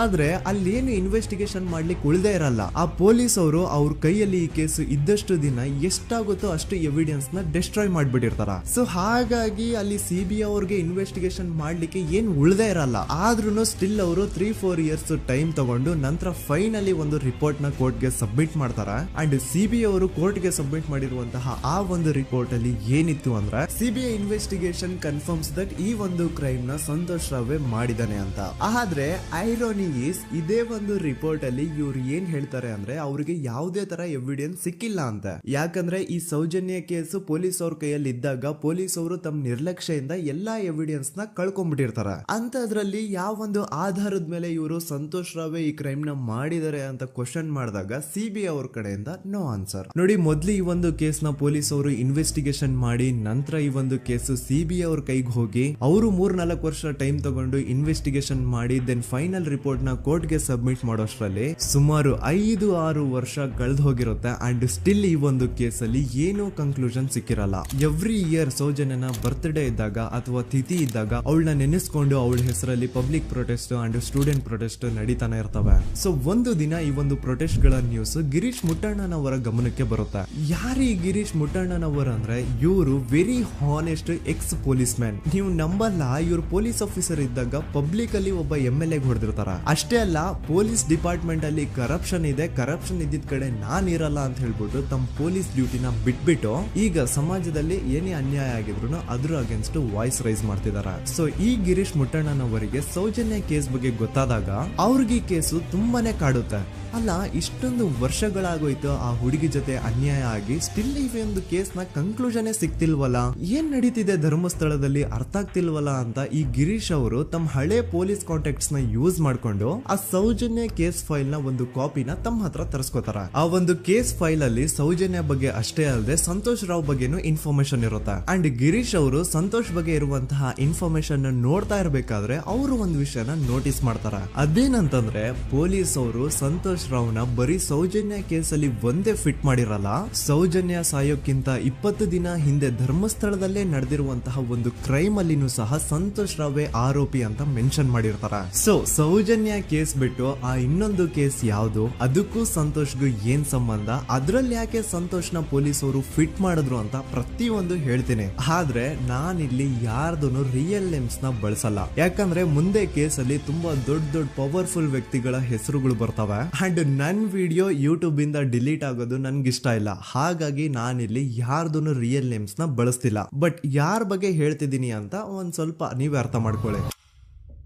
ಆದ್ರೆ ಅಲ್ಲಿ ಏನು ಇನ್ವೆಸ್ಟಿಗೇಷನ್ ಮಾಡ್ಲಿಕ್ಕೆ ಉಳ್ದೇ ಇರಲ್ಲ. ಆ ಪೊಲೀಸ್ ಅವರು ಅವ್ರ ಕೈಯಲ್ಲಿ ಈ ಕೇಸ್ ಇದ್ದಷ್ಟು ದಿನ ಎಷ್ಟಾಗುತ್ತೋ ಅಷ್ಟು ಎವಿಡೆನ್ಸ್ ನ ಡಿಸ್ಟ್ರಾಯ್ ಮಾಡ್ಬಿಟ್ಟಿರ್ತಾರ. ಸೊ ಹಾಗಾಗಿ ಅಲ್ಲಿ CBI ಅವ್ರಿಗೆ ಇನ್ವೆಸ್ಟಿಗೇಷನ್ ಮಾಡ್ಲಿಕ್ಕೆ ಏನ್ ಉಳ್ದೇ ಇರಲ್ಲ. ಆದ್ರೂ ಸ್ಟಿಲ್ ಅವರು 3-4 ಇಯರ್ಸ್ ಟೈಮ್ ತಗೊಂಡು ನಂತರ ಫೈನಲಿ ಒಂದು ರಿಪೋರ್ಟ್ ನ ಕೋರ್ಟ್ ಗೆ ಸಬ್ಮಿಟ್ ಮಾಡ್ತಾರ. ಅಂಡ್ CBI ಅವರು ಕೋರ್ಟ್ ಗೆ ಸಬ್ಮಿಟ್ ಮಾಡಿರುವಂತಹ ಆ ಒಂದು ರಿಪೋರ್ಟ್ ಅಲ್ಲಿ ಏನಿತ್ತು ಅಂದ್ರೆ CBI ಇನ್ವೆಸ್ಟಿಗೇಷನ್ ಕನ್ಫರ್ಮ್ಸ್ ದಟ್ ಈ ಒಂದು ಕ್ರೈಮ್ ನ ಸಂತೋಷ್ ರಾವೇ ಮಾಡಿದಾನೆ ಅಂತ. ಆದ್ರೆ ಐರಾನಿ ಈಸ್ ಇದೇ ಒಂದು ರಿಪೋರ್ಟ್ ಅಲ್ಲಿ ಇವ್ರು ಏನ್ ಹೇಳ್ತಾರೆ ಅಂದ್ರೆ ಅವ್ರಿಗೆ ಯಾವುದೇ ತರ ಎವಿಡೆನ್ಸ್ ಸಿಕ್ಕಿಲ್ಲ ಅಂತ. ಯಾಕಂದ್ರೆ ಈ ಸೌಜನ್ಯ ಕೇಸ್ ಪೊಲೀಸ್ ಅವ್ರ ಕೈಯಲ್ಲಿ ಇದ್ದಾಗ ಪೊಲೀಸ್ ಅವರು ತಮ್ಮ ನಿರ್ಲಕ್ಷ್ಯದಿಂದ ಎಲ್ಲಾ ಎವಿಡೆನ್ಸ್ ನ ಕಳ್ಕೊಂಡ್ಬಿಟ್ಟಿರ್ತಾರ. ಅಂತದ್ರಲ್ಲಿ ಯಾವ ಒಂದು ಆಧಾರದ ಮೇಲೆ ಇವರು ಸಂತೋಷ್ ರಾವೇ ಈ ಕ್ರೈಮ್ ನ ಮಾಡಿದ್ದಾರೆ ಅಂತ ಕ್ವಶನ್ ಮಾಡಿದಾಗ CBI ಅವ್ರ ಕಡೆಯಿಂದ ನೋ ಆನ್ಸರ್. ನೋಡಿ, ಮೊದ್ಲು ಈ ಒಂದು ಕೇಸ್ ನ ಪೊಲೀಸ್ ಅವರು ಇನ್ವೆಸ್ಟಿಗೇಷನ್ ಮಾಡಿ ನಂತರ ಈ ಒಂದು ಕೇಸ್ CBI ಅವ್ರ ಕೈಗೆ ಹೋಗಿ ಅವರು 3-4 ವರ್ಷ ಟೈಮ್ ತಗೊಂಡು ಇನ್ವೆಸ್ಟಿಗೇಷನ್ ಮಾಡಿ ದೆನ್ ಫೈನಲ್ ರಿಪೋರ್ಟ್ ನ ಕೋರ್ಟ್ ಗೆ ಸಬ್ಮಿಟ್ ಮಾಡೋಷ್ಟ್ರಲ್ಲಿ ಸುಮಾರು 5-6 ವರ್ಷ ಕಳೆದು ಹೋಗಿರುತ್ತೆ. ಅಂಡ್ ಸ್ಟಿಲ್ ಈ ಒಂದು ಕೇಸ್ ಅಲ್ಲಿ ಏನೂ ಕನ್ಕ್ಲೂಷನ್ ಸಿಕ್ಕಿರಲ್ಲ. ಎವ್ರಿ ಇಯರ್ ಸೌಜನ್ಯನ ಬರ್ತ್ಡೇ ಇದ್ದಾಗ ಅಥವಾ ತಿಥಿ ಇದ್ದಾಗ ಅವಳನ್ನ ನೆನೆಸ್ಕೊಂಡು ಅವಳ ಹೆಸರಲ್ಲಿ public protest and student protest ನಡೀತಾನೆ ಇರ್ತವೆ. ಸೊ ಒಂದು ದಿನ ಈ ಒಂದು ಪ್ರೊಟೆಸ್ಟ್ ಗಳ ನ್ಯೂಸ್ ಗಿರೀಶ್ ಮುಟ್ಟಣ್ಣನವರ ಗಮನಕ್ಕೆ ಬರುತ್ತೆ. ಯಾರು ಈ ಗಿರೀಶ್ ಮುಟ್ಟಣ್ಣನವರ ಅಂದ್ರೆ ಇವರು very honest X police man. ನೀವು ನಂಬಲ್ಲ, ಇವ್ರು ಪೊಲೀಸ್ ಆಫೀಸರ್ ಇದ್ದಾಗ ಪಬ್ಲಿಕ್ ಅಲ್ಲಿ ಒಬ್ಬ MLA ಹೊಡೆದಿರ್ತಾರ. ಅಷ್ಟೇ ಅಲ್ಲ, ಪೊಲೀಸ್ ಡಿಪಾರ್ಟ್ಮೆಂಟ್ ಅಲ್ಲಿ ಕರಪ್ಷನ್ ಇದೆ, ಕರಪ್ಷನ್ ಇದ್ದಿದ್ ಕಡೆ ನಾನ್ ಇರಲ್ಲ ಅಂತ ಹೇಳ್ಬಿಟ್ಟು ತಮ್ಮ ಪೊಲೀಸ್ ಡ್ಯೂಟಿನ ಬಿಟ್ಬಿಟ್ಟು ಈಗ ಸಮಾಜದಲ್ಲಿ ಏನೇ ಅನ್ಯಾಯ ಆಗಿದ್ರು ಅದ್ರ ಅಗೇನ್ಸ್ಟ್ ವಾಯ್ಸ್ ರೈಸ್ ಮಾಡ್ತಿದಾರ. ಸೊ ಈ ಗಿರೀಶ್ ಮುಟ್ಟಣ್ಣನವರಿಗೆ ಸೌಜನ್ಯ ಕೇಸ್ ಬಗ್ಗೆ ಗೊತ್ತಾದಾಗ ಅವ್ರಿಗೆ ಈ ಕೇಸು ತುಂಬಾನೇ ಕಾಡುತ್ತೆ. ಅಲ್ಲ, ಇಷ್ಟೊಂದು ವರ್ಷಗಳಾಗೋಯ್ತು ಆ ಹುಡುಗಿ ಜೊತೆ ಅನ್ಯಾಯ ಆಗಿ, ಸ್ಟಿಲ್ ಈ ಒಂದು ಕೇಸ್ ನ ಕನ್ಕ್ಲೂಷನ್ ಸಿಕ್ತಿಲ್ವಲ್ಲ, ಏನ್ ನಡೀತಿದೆ ಧರ್ಮಸ್ಥಳದಲ್ಲಿ ಅರ್ಥ ಆಗ್ತಿಲ್ವಲ್ಲ ಅಂತ ಈ ಗಿರೀಶ್ ಅವರು ತಮ್ಮ ಹಳೆ ಪೊಲೀಸ್ ಕಾಂಟ್ಯಾಕ್ಟ್ಸ್ ನ ಯೂಸ್ ಮಾಡ್ಕೊಂಡು ಆ ಸೌಜನ್ಯ ಕೇಸ್ ಫೈಲ್ ನ ಒಂದು ಕಾಪಿನ ತಮ್ಮ ಹತ್ರ ತರಿಸ್ಕೋತಾರ. ಆ ಒಂದು ಕೇಸ್ ಫೈಲ್ ಅಲ್ಲಿ ಸೌಜನ್ಯ ಬಗ್ಗೆ ಅಷ್ಟೇ ಅಲ್ಲದೆ ಸಂತೋಷ್ ರಾವ್ ಬಗ್ಗೆನೂ ಇನ್ಫಾರ್ಮೇಶನ್ ಇರುತ್ತೆ. ಅಂಡ್ ಗಿರೀಶ್ ಅವರು ಸಂತೋಷ್ ಬಗ್ಗೆ ಇರುವಂತಹ ಇನ್ಫಾರ್ಮೇಶನ್ ನೋಡ್ತಾ ಇರ್ಬೇಕಾದ್ರೆ ಅವರು ಒಂದು ವಿಷಯನ ನೋಟಿಸ್ ಮಾಡ್ತಾರ. ಅದೇನಂತಂದ್ರೆ ಪೊಲೀಸ್ ಅವರು ಸಂತೋಷ್ ರಾವ್ನ ಬರೀ ಸೌಜನ್ಯ ಕೇಸಲ್ಲಿ ಒಂದೇ ಫಿಟ್ ಮಾಡಿರಲ್ಲ, ಸೌಜನ್ಯ ಸಾಯೋಕ್ಕಿಂತ 20 ದಿನ ಹಿಂದೆ ಧರ್ಮಸ್ಥಳದಲ್ಲೇ ನಡೆದಿರುವಂತಹ ಒಂದು ಕ್ರೈಮ್ ಅಲ್ಲಿನೂ ಸಹ ಸಂತೋಷ್ ರಾವೇ ಆರೋಪಿ ಅಂತ ಮೆನ್ಷನ್ ಮಾಡಿರ್ತಾರ. ಸೊ ಸೌಜನ್ಯ ಕೇಸ್ ಬಿಟ್ಟು ಆ ಇನ್ನೊಂದು ಕೇಸ್ ಯಾವ್ದು, ಅದಕ್ಕೂ ಸಂತೋಷ್ಗೂ ಏನ್ ಸಂಬಂಧ, ಅದ್ರಲ್ಲಿ ಯಾಕೆ ಸಂತೋಷ್ನ ಪೊಲೀಸ್ ಅವರು ಫಿಟ್ ಮಾಡಿದ್ರು ಅಂತ ಪ್ರತಿಯೊಂದು ಹೇಳ್ತೀನಿ. ಆದ್ರೆ ನಾನಿಲ್ಲಿ ಯಾರ್ದು ರಿಯಲ್ ನೇಮ್ಸ್ ನ ಬಳಸಲ್ಲ. ಯಾಕಂದ್ರೆ ಮುಂದೆ ಕೇಸಲ್ಲಿ ತುಂಬಾ ದೊಡ್ಡ ಪವರ್ಫುಲ್ ವ್ಯಕ್ತಿಗಳ ಹೆಸರುಗಳು ಬರ್ತವೆ. ಅಂಡ್ ನನ್ ವಿಡಿಯೋ ಯೂಟ್ಯೂಬ್ ಇಂದ ಡಿಲೀಟ್ ಆಗೋದು ನನ್ಗೆ ಇಷ್ಟ ಇಲ್ಲ. ಹಾಗಾಗಿ ನಾನಿಲ್ಲಿ ಯಾರ್ದು ರಿಯಲ್ ನೇಮ್ಸ್ ನ ಬಳಸ್ತಿಲ್ಲ. ಬಟ್ ಯಾರ ಬಗ್ಗೆ ಹೇಳ್ತಿದ್ದೀನಿ ಅಂತ ಒಂದ್ ಸ್ವಲ್ಪ ನೀವೇ ಅರ್ಥ ಮಾಡ್ಕೊಳ್ಳಿ.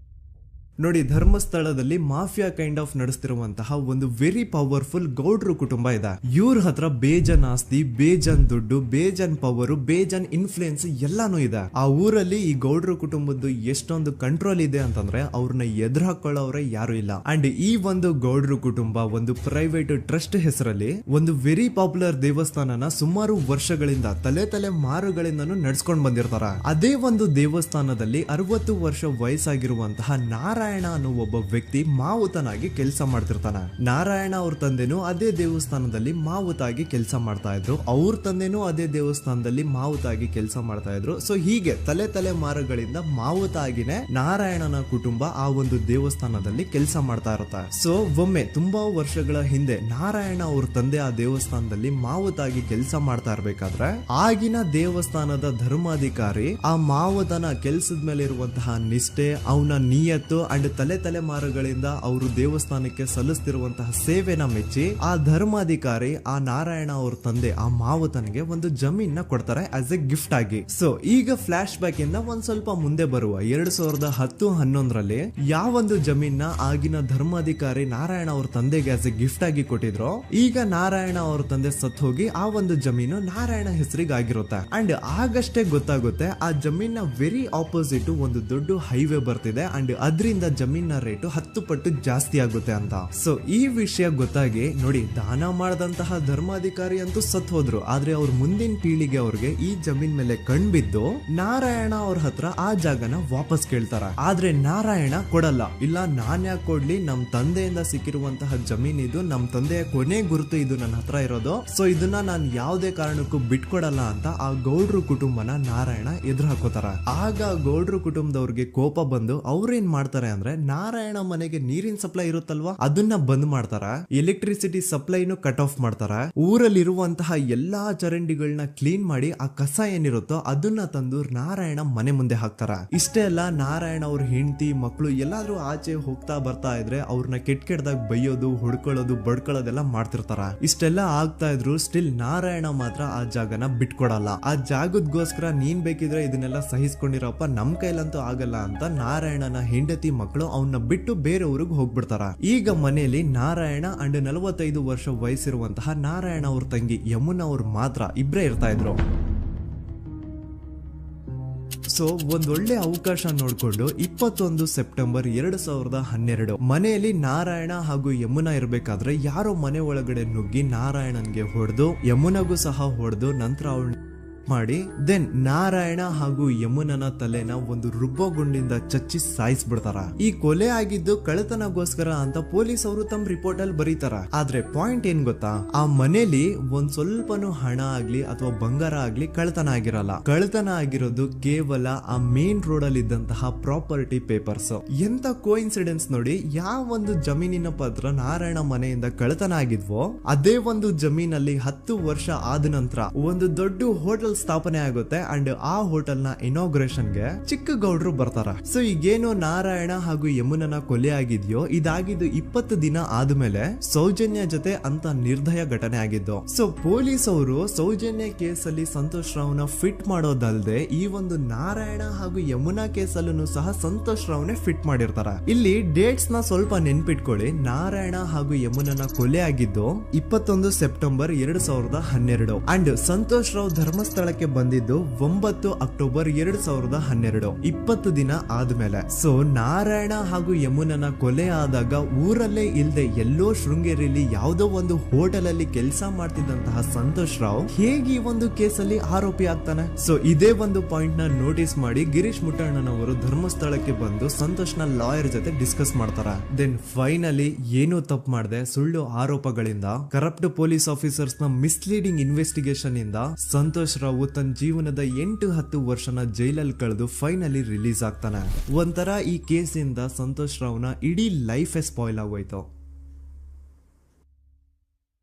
ನೋಡಿ, ಧರ್ಮಸ್ಥಳದಲ್ಲಿ ಮಾಫಿಯಾ ಕೈಂಡ್ ಆಫ್ ನಡೆಸ್ತಿರುವಂತಹ ಒಂದು ವೆರಿ ಪವರ್ಫುಲ್ ಗೌಡ್ರು ಕುಟುಂಬ ಇದೆ. ಇವ್ರ ಹತ್ರ ಬೇಜನ್ ಆಸ್ತಿ, ಬೇಜನ್ ದುಡ್ಡು, ಬೇಜನ್ ಪವರ್, ಬೇಜನ್ ಇನ್ಫ್ಲೂಯೆನ್ಸ್ ಎಲ್ಲಾನು ಇದೆ. ಆ ಊರಲ್ಲಿ ಈ ಗೌಡ್ರು ಕುಟುಂಬದ್ದು ಎಷ್ಟೊಂದು ಕಂಟ್ರೋಲ್ ಇದೆ ಅಂತಂದ್ರೆ ಅವ್ರನ್ನ ಎದುರು ಹಾಕೊಳ್ಳೋರೆ ಯಾರು ಇಲ್ಲ. ಅಂಡ್ ಈ ಒಂದು ಗೌಡ್ರು ಕುಟುಂಬ ಒಂದು ಪ್ರೈವೇಟ್ ಟ್ರಸ್ಟ್ ಹೆಸರಲ್ಲಿ ಒಂದು ವೆರಿ ಪಾಪ್ಯುಲರ್ ದೇವಸ್ಥಾನನ ಸುಮಾರು ವರ್ಷಗಳಿಂದ ತಲೆ ಮಾರುಗಳಿಂದನೂ ನಡ್ಸ್ಕೊಂಡ್ ಬಂದಿರ್ತಾರ. ಅದೇ ಒಂದು ದೇವಸ್ಥಾನದಲ್ಲಿ 60 ವರ್ಷ ವಯಸ್ಸಾಗಿರುವಂತಹ ನಾರಾಯಣ ಅನ್ನೋ ಒಬ್ಬ ವ್ಯಕ್ತಿ ಮಾವುತನಾಗಿ ಕೆಲಸ ಮಾಡ್ತಿರ್ತಾನೆ. ನಾರಾಯಣ ಅವ್ರ ತಂದೆನೂ ಅದೇ ದೇವಸ್ಥಾನದಲ್ಲಿ ಮಾವುತಾಗಿ ಕೆಲಸ ಮಾಡ್ತಾ ಇದ್ರು, ಅವ್ರ ತಂದೆನೂ ಅದೇ ದೇವಸ್ಥಾನದಲ್ಲಿ ಮಾವುತಾಗಿ ಕೆಲಸ ಮಾಡ್ತಾ ಇದ್ರು. ಸೊ ಹೀಗೆ ತಲೆ ಮಾರುಗಳಿಂದ ಮಾವುತಾಗಿನೇ ನಾರಾಯಣನ ಕುಟುಂಬ ಆ ಒಂದು ದೇವಸ್ಥಾನದಲ್ಲಿ ಕೆಲಸ ಮಾಡ್ತಾ ಇರುತ್ತೆ. ಸೊ ಒಮ್ಮೆ ತುಂಬಾ ವರ್ಷಗಳ ಹಿಂದೆ ನಾರಾಯಣ ಅವ್ರ ತಂದೆ ಆ ದೇವಸ್ಥಾನದಲ್ಲಿ ಮಾವುತಾಗಿ ಕೆಲಸ ಮಾಡ್ತಾ ಇರ್ಬೇಕಾದ್ರೆ ಆಗಿನ ದೇವಸ್ಥಾನದ ಧರ್ಮಾಧಿಕಾರಿ ಆ ಮಾವುತನ ಕೆಲಸದ ಮೇಲೆ ಇರುವಂತಹ ನಿಷ್ಠೆ, ಅವನ ನಿಯತ್ತು ಅಂಡ್ ತಲೆಮಾರುಗಳಿಂದ ಅವರು ದೇವಸ್ಥಾನಕ್ಕೆ ಸಲ್ಲಿಸ್ತಿರುವಂತಹ ಸೇವೆನ ಮೆಚ್ಚಿ ಆ ಧರ್ಮಾಧಿಕಾರಿ ಆ ನಾರಾಯಣ ಅವ್ರ ತಂದೆ ಆ ಮಾವುತನಿಗೆ ಒಂದು ಜಮೀನ್ ನ ಕೊಡ್ತಾರೆ ಆಸ್ ಎ ಗಿಫ್ಟ್ ಆಗಿ. ಸೊ ಈಗ ಫ್ಲಾಶ್ ಬ್ಯಾಕ್ ಇಂದ ಒಂದ್ ಸ್ವಲ್ಪ ಮುಂದೆ ಬರುವ 2010-11ರಲ್ಲಿ ಯಾವೊಂದು ಜಮೀನ್ ಆಗಿನ ಧರ್ಮಾಧಿಕಾರಿ ನಾರಾಯಣ ಅವ್ರ ತಂದೆಗೆ ಆಸ್ ಎ ಗಿಫ್ಟ್ ಆಗಿ ಕೊಟ್ಟಿದ್ರು, ಈಗ ನಾರಾಯಣ ಅವ್ರ ತಂದೆ ಸತ್ ಹೋಗಿ ಆ ಒಂದು ಜಮೀನು ನಾರಾಯಣ ಹೆಸರಿಗೆ ಆಗಿರುತ್ತೆ. ಅಂಡ್ ಆಗಷ್ಟೇ ಗೊತ್ತಾಗುತ್ತೆ ಆ ಜಮೀನ್ ನ ವೆರಿ ಆಪೋಸಿಟ್ ಒಂದು ದೊಡ್ಡ ಹೈವೇ ಬರ್ತಿದೆ ಅಂಡ್ ಅದರಿಂದ ಜಮೀನ ರೇಟು 10 ಪಟ್ಟು ಜಾಸ್ತಿ ಆಗುತ್ತೆ ಅಂತ. ಸೊ ಈ ವಿಷಯ ಗೊತ್ತಾಗಿ ನೋಡಿ, ದಾನ ಮಾಡದಂತಹ ಧರ್ಮಾಧಿಕಾರಿ ಅಂತೂ ಸತ್ ಹೋದ್ರು, ಆದ್ರೆ ಅವ್ರ ಮುಂದಿನ ಪೀಳಿಗೆ ಅವ್ರಿಗೆ ಈ ಜಮೀನ್ ಮೇಲೆ ಕಣ್ಬಿದ್ದು ನಾರಾಯಣ ಅವ್ರ ಹತ್ರ ಆ ಜಾಗನ ವಾಪಸ್ ಕೇಳ್ತಾರ. ಆದ್ರೆ ನಾರಾಯಣ ಕೊಡಲ್ಲ. ಇಲ್ಲ, ನಾನ್ ಯಾಕೆ ಕೊಡ್ಲಿ, ನಮ್ ತಂದೆಯಿಂದ ಸಿಕ್ಕಿರುವಂತಹ ಜಮೀನ್ ಇದು, ನಮ್ ತಂದೆಯ ಕೊನೆ ಗುರುತು ಇದು ನನ್ನ ಹತ್ರ ಇರೋದು, ಸೊ ಇದನ್ನ ನಾನ್ ಯಾವುದೇ ಕಾರಣಕ್ಕೂ ಬಿಟ್ಕೊಡಲ್ಲ ಅಂತ ಆ ಗೌಡ್ರು ಕುಟುಂಬನ ನಾರಾಯಣ ಎದುರು ಹಾಕೋತಾರ. ಆಗ ಗೌಡ್ರು ಕುಟುಂಬದವ್ರಿಗೆ ಕೋಪ ಬಂದು ಅವ್ರೇನ್ ಮಾಡ್ತಾರೆ ಅಂದ್ರೆ ನಾರಾಯಣ ಮನೆಗೆ ನೀರಿನ ಸಪ್ಲೈ ಇರುತ್ತಲ್ವಾ ಅದನ್ನ ಬಂದ್ ಮಾಡ್ತಾರ, ಎಲೆಕ್ಟ್ರಿಸಿಟಿ ಸಪ್ಲೈನು ಕಟ್ ಆಫ್ ಮಾಡ್ತಾರ, ಊರಲ್ಲಿರುವಂತಹ ಎಲ್ಲಾ ಚರಂಡಿಗಳನ್ನ ಕ್ಲೀನ್ ಮಾಡಿ ಆ ಕಸ ಏನಿರುತ್ತೋ ಅದನ್ನ ತಂದು ನಾರಾಯಣ ಮನೆ ಮುಂದೆ ಹಾಕ್ತಾರ. ಇಷ್ಟೇ ಅಲ್ಲ, ನಾರಾಯಣ ಅವ್ರ ಹೆಂಡತಿ ಮಕ್ಕಳು ಎಲ್ಲಾದ್ರೂ ಆಚೆ ಹೋಗ್ತಾ ಬರ್ತಾ ಇದ್ರೆ ಅವ್ರನ್ನ ಕೆಟ್ಟದಾಗ ಬೈಯೋದು, ಹೊಡ್ಕೊಳ್ಳೋದು, ಬಡ್ಕೊಳ್ಳೋದೆಲ್ಲ ಮಾಡ್ತಿರ್ತಾರ. ಇಷ್ಟೆಲ್ಲ ಆಗ್ತಾ ಇದ್ರು ಸ್ಟಿಲ್ ನಾರಾಯಣ ಮಾತ್ರ ಆ ಜಾಗನ ಬಿಟ್ಕೊಡಲ್ಲ. ಆ ಜಾಗದ್ಗೋಸ್ಕರ ನೀನ್ ಬೇಕಿದ್ರೆ ಇದನ್ನೆಲ್ಲ ಸಹಿಸ್ಕೊಂಡಿರಪ್ಪ, ನಮ್ ಕೈಲಂತೂ ಆಗಲ್ಲ ಅಂತ ನಾರಾಯಣನ ಹೆಂಡತಿ ಮಕ್ಕಳು ಅವನ್ನ ಬಿಟ್ಟು ಬೇರೆ ಊರಿಗೆ ಹೋಗ್ಬಿಡ್ತಾರ. ಈಗ ಮನೆಯಲ್ಲಿ ನಾರಾಯಣ ಅಂಡ್ 45 ವರ್ಷ ವಯಸ್ಸಿರುವಂತಹ ನಾರಾಯಣ ಅವ್ರ ತಂಗಿ ಯಮುನಾ ಅವ್ರು ಮಾತ್ರ ಇಬ್ರೇ ಇರ್ತಾ ಇದ್ರು. ಸೊ ಒಂದೊಳ್ಳೆ ಅವಕಾಶ ನೋಡ್ಕೊಂಡು 21 ಸೆಪ್ಟೆಂಬರ್ 2012 ಮನೆಯಲ್ಲಿ ನಾರಾಯಣ ಹಾಗೂ ಯಮುನಾ ಇರ್ಬೇಕಾದ್ರೆ ಯಾರೋ ಮನೆ ಒಳಗಡೆ ನುಗ್ಗಿ ನಾರಾಯಣನ್ಗೆ ಹೊಡೆದು ಯಮುನಾಗೂ ಸಹ ಹೊಡೆದು ನಂತರ ಅವಳು ಮಾಡಿ ದೆನ್ ನಾರಾಯಣ ಹಾಗೂ ಯಮುನನ ತಲೆನ ಒಂದು ರುಬ್ಬೋ ಗುಂಡಿಂದ ಚಚ್ಚಿ ಸಾಯಿಸ್ಬಿಡ್ತಾರ. ಈ ಕೊಲೆ ಆಗಿದ್ದು ಕಳ್ಳತನಗೋಸ್ಕರ ಅಂತ ಪೊಲೀಸ್ ಅವರು ತಮ್ಮ ರಿಪೋರ್ಟ್ ಅಲ್ಲಿ ಬರೀತಾರ. ಆದ್ರೆ ಪಾಯಿಂಟ್ ಏನ್ ಗೊತ್ತಾ, ಆ ಮನೇಲಿ ಒಂದ್ ಸ್ವಲ್ಪನೂ ಹಣ ಆಗ್ಲಿ ಅಥವಾ ಬಂಗಾರ ಆಗ್ಲಿ ಕಳ್ಳತನ ಆಗಿರಲ್ಲ. ಕಳ್ಳತನ ಆಗಿರೋದು ಕೇವಲ ಆ ಮೇನ್ ರೋಡ್ ಅಲ್ಲಿ ಇದ್ದಂತಹ ಪ್ರಾಪರ್ಟಿ ಪೇಪರ್ಸ್. ಎಂತ ಕೋಇನ್ಸಿಡೆನ್ಸ್ ನೋಡಿ, ಯಾವ ಒಂದು ಜಮೀನಿನ ಪತ್ರ ನಾರಾಯಣ ಮನೆಯಿಂದ ಕಳ್ಳತನ ಆಗಿದ್ವೋ ಅದೇ ಒಂದು ಜಮೀನಲ್ಲಿ 10 ವರ್ಷ ಆದ ನಂತರ ಒಂದು ದೊಡ್ಡ ಹೋಟೆಲ್ ಸ್ಥಾಪನೆ ಆಗುತ್ತೆ ಅಂಡ್ ಆ ಹೋಟೆಲ್ ನ ಇನಾಗ್ರೇಷನ್ ಗೆ ಚಿಕ್ಕ ಗೌಡ್ರು ಬರ್ತಾರ. ಸೊ ಈಗೇನು ನಾರಾಯಣ ಹಾಗೂ ಯಮುನನ ಕೊಲೆ ಆಗಿದ್ಯೋ ಇದಾಗಿದ್ದು 20 ದಿನ ಆದ್ಮೇಲೆ ಸೌಜನ್ಯ ಜೊತೆ ಅಂತ ನಿರ್ದಯ ಘಟನೆ ಆಗಿದ್ದು. ಸೊ ಪೊಲೀಸ್ ಅವರು ಸೌಜನ್ಯ ಕೇಸ್ ಅಲ್ಲಿ ಸಂತೋಷ್ ರಾವ್ನ ಫಿಟ್ ಮಾಡೋದಲ್ದೆ ಈ ಒಂದು ನಾರಾಯಣ ಹಾಗೂ ಯಮುನಾ ಕೇಸ್ ಅಲ್ಲೂ ಸಹ ಸಂತೋಷ್ ರಾವ್ನೆ ಫಿಟ್ ಮಾಡಿರ್ತಾರ. ಇಲ್ಲಿ ಡೇಟ್ಸ್ ನ ಸ್ವಲ್ಪ ನೆನ್ಪಿಟ್ಕೊಳ್ಳಿ. ನಾರಾಯಣ ಹಾಗೂ ಯಮುನನ ಕೊಲೆ ಆಗಿದ್ದು 21 ಸೆಪ್ಟೆಂಬರ್ 2012 ಅಂಡ್ ಸಂತೋಷ್ ರಾವ್ ಧರ್ಮಸ್ಥಳ ಬಂದಿದ್ದು 9 ಅಕ್ಟೋಬರ್ 2012, 20 ದಿನ ಆದ್ಮೇಲೆ. ಸೊ ನಾರಾಯಣ ಹಾಗೂ ಯಮುನನ ಕೊಲೆ ಆದಾಗ ಊರಲ್ಲೇ ಇಲ್ದೆ ಎಲ್ಲೋ ಶೃಂಗೇರಿಯಲ್ಲಿ ಯಾವುದೋ ಒಂದು ಹೋಟೆಲ್ ಅಲ್ಲಿ ಕೆಲಸ ಮಾಡ್ತಿದ್ದಂತಹ ಸಂತೋಷ್ ರಾವ್ ಹೇಗೆ ಈ ಒಂದು ಕೇಸಲ್ಲಿ ಆರೋಪಿ ಆಗ್ತಾನೆ? ಸೊ ಇದೇ ಒಂದು ಪಾಯಿಂಟ್ ನ ನೋಟಿಸ್ ಮಾಡಿ ಗಿರೀಶ್ ಮುಟ್ಟಣ್ಣನವರು ಧರ್ಮಸ್ಥಳಕ್ಕೆ ಬಂದು ಸಂತೋಷ್ ನ ಲಾಯರ್ ಜೊತೆ ಡಿಸ್ಕಸ್ ಮಾಡ್ತಾರ. ದೆನ್ ಫೈನಲಿ ಏನೋ ತಪ್ಪು ಮಾಡದೆ ಸುಳ್ಳು ಆರೋಪಗಳಿಂದ ಕರಪ್ಟ್ ಪೊಲೀಸ್ ಆಫೀಸರ್ಸ್ ನ ಮಿಸ್ಲೀಡಿಂಗ್ ಇನ್ವೆಸ್ಟಿಗೇಷನ್ ಇಂದ ಸಂತೋಷ್ ರಾವ್ ತನ್ನ ಜೀವನದ 8-10 ವರ್ಷನ ಜೈಲಲ್ಲಿ ಕಳೆದು ಫೈನಲಿ ರಿಲೀಸ್ ಆಗ್ತಾನೆ. ಒಂಥರ ಈ ಕೇಸಿಂದ ಸಂತೋಷ್ ರಾವ್ನ ಇಡೀ ಲೈಫ್ ಸ್ಪಾಯ್ಲ್ ಆಗೋಯ್ತು.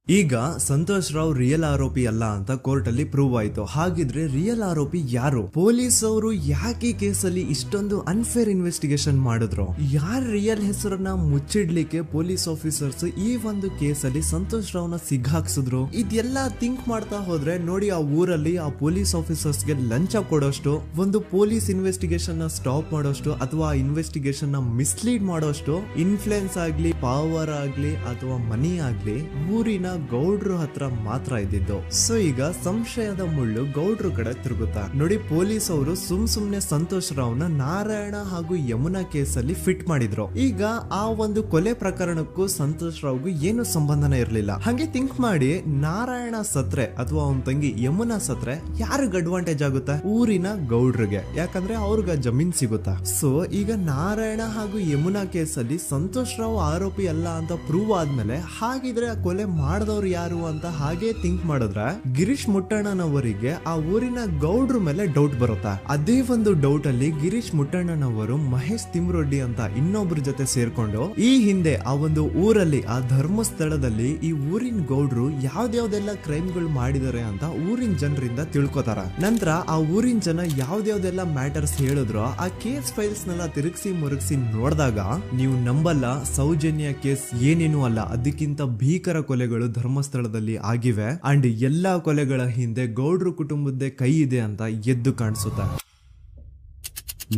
ಈಗ ಸಂತೋಷ್ ರಾವ್ ರಿಯಲ್ ಆರೋಪಿ ಅಲ್ಲ ಅಂತ ಕೋರ್ಟ್ ಅಲ್ಲಿ ಪ್ರೂವ್ ಆಯ್ತು. ಹಾಗಿದ್ರೆ ರಿಯಲ್ ಆರೋಪಿ ಯಾರು? ಪೊಲೀಸ್ ಅವರು ಯಾಕೆ ಕೇಸಲ್ಲಿ ಇಷ್ಟೊಂದು ಅನ್ಫೇರ್ ಇನ್ವೆಸ್ಟಿಗೇಷನ್ ಮಾಡಿದ್ರು? ಯಾರ ರಿಯಲ್ ಹೆಸರನ್ನ ಮುಚ್ಚಿಡ್ಲಿಕ್ಕೆ ಪೊಲೀಸ್ ಆಫೀಸರ್ಸ್ ಈ ಒಂದು ಕೇಸಲ್ಲಿ ಸಂತೋಷ್ ರಾವ್ನ ಸಿಗ್ಹಾಕ್ಸಿದ್ರು? ಇದೆಲ್ಲ ಥಿಂಕ್ ಮಾಡ್ತಾ ಹೋದ್ರೆ ನೋಡಿ, ಆ ಊರಲ್ಲಿ ಆ ಪೊಲೀಸ್ ಆಫೀಸರ್ಸ್ಗೆ ಲಂಚ ಕೊಡೋಷ್ಟು, ಒಂದು ಪೊಲೀಸ್ ಇನ್ವೆಸ್ಟಿಗೇಷನ್ ನ ಸ್ಟಾಪ್ ಮಾಡೋಷ್ಟು ಅಥವಾ ಇನ್ವೆಸ್ಟಿಗೇಷನ್ ನ ಮಿಸ್ಲೀಡ್ ಮಾಡೋಷ್ಟು ಇನ್ಫ್ಲೂಯೆನ್ಸ್ ಆಗ್ಲಿ, ಪವರ್ ಆಗ್ಲಿ ಅಥವಾ ಮನಿ ಆಗ್ಲಿ ಊರಿನ ಗೌಡ್ರು ಹತ್ರ ಮಾತ್ರ ಇದ್ದಿದ್ದು. ಸೊ ಈಗ ಸಂಶಯದ ಮುಳ್ಳು ಗೌಡ್ರು ಕಡೆ ತಿರುಗುತ್ತಾ ನೋಡಿ. ಪೊಲೀಸ್ ಅವರು ಸುಮ್ನೆ ಸಂತೋಷ್ ರಾವ್ನ ನಾರಾಯಣ ಹಾಗೂ ಯಮುನಾ ಕೇಸಲ್ಲಿ ಫಿಟ್ ಮಾಡಿದ್ರು. ಈಗ ಆ ಒಂದು ಕೊಲೆ ಪ್ರಕರಣಕ್ಕೂ ಸಂತೋಷ್ ರಾವ್ಗೂ ಏನು ಸಂಬಂಧನೇ ಇರ್ಲಿಲ್ಲ. ಹಂಗೆ ಥಿಂಕ್ ಮಾಡಿ, ನಾರಾಯಣ ಸತ್ರೆ ಅಥವಾ ಅವನ ತಂಗಿ ಯಮುನಾ ಸತ್ರೆ ಯಾರಿಗ ಅಡ್ವಾಂಟೇಜ್ ಆಗುತ್ತೆ? ಊರಿನ ಗೌಡ್ರಿಗೆ, ಯಾಕಂದ್ರೆ ಅವ್ರಿಗ ಜಮೀನ್ ಸಿಗುತ್ತಾ. ಸೊ ಈಗ ನಾರಾಯಣ ಹಾಗೂ ಯಮುನಾ ಕೇಸಲ್ಲಿ ಸಂತೋಷ್ ರಾವ್ ಆರೋಪಿ ಅಲ್ಲ ಅಂತ ಪ್ರೂವ್ ಆದ್ಮೇಲೆ ಹಾಗಿದ್ರೆ ಆ ಕೊಲೆ ಮಾಡಿದವ್ರು ಯಾರು ಅಂತ ಹಾಗೆ ಥಿಂಕ್ ಮಾಡಿದ್ರೆ ಗಿರೀಶ್ ಮುಟ್ಟಣ್ಣನವರಿಗೆ ಆ ಊರಿನ ಗೌಡ್ರ ಮೇಲೆ ಡೌಟ್ ಬರುತ್ತಾ. ಅದೇ ಒಂದು ಡೌಟ್ ಅಲ್ಲಿ ಗಿರೀಶ್ ಮುಟ್ಟಣ್ಣನವರು ಮಹೇಶ್ ತಿಮ್ರೊಡ್ಡಿ ಅಂತ ಇನ್ನೊಬ್ರ ಜೊತೆ ಸೇರ್ಕೊಂಡು ಈ ಹಿಂದೆ ಆ ಒಂದು ಊರಲ್ಲಿ ಆ ಧರ್ಮಸ್ಥಳದಲ್ಲಿ ಈ ಊರಿನ ಗೌಡ್ರು ಯಾವ್ದಾವ್ದೆಲ್ಲ ಕ್ರೈಮ್ ಗಳು ಮಾಡಿದಾರೆ ಅಂತ ಊರಿನ ಜನರಿಂದ ತಿಳ್ಕೊತಾರ. ನಂತರ ಆ ಊರಿನ ಜನ ಯಾವ್ದಾವ್ದೆಲ್ಲ ಮ್ಯಾಟರ್ಸ್ ಹೇಳಿದ್ರು ಆ ಕೇಸ್ ಫೈಲ್ಸ್ ನೆಲ್ಲ ತಿರುಗಿಸಿ ಮುರುಗಿಸಿ ನೋಡಿದಾಗ ನೀವು ನಂಬಲ್ಲ, ಸೌಜನ್ಯ ಕೇಸ್ ಏನೇನು ಅಲ್ಲ, ಅದಕ್ಕಿಂತ ಭೀಕರ ಕೊಲೆಗಳು ಧರ್ಮಸ್ಥಳದಲ್ಲಿ ಆಗಿವೆ ಅಂಡ್ ಎಲ್ಲಾ ಕೊಲೆಗಳ ಹಿಂದೆ ಗೌಡ್ರು ಕುಟುಂಬದ್ದೇ ಕೈ ಇದೆ ಅಂತ ಎದ್ದು ಕಾಣಿಸುತ್ತೆ.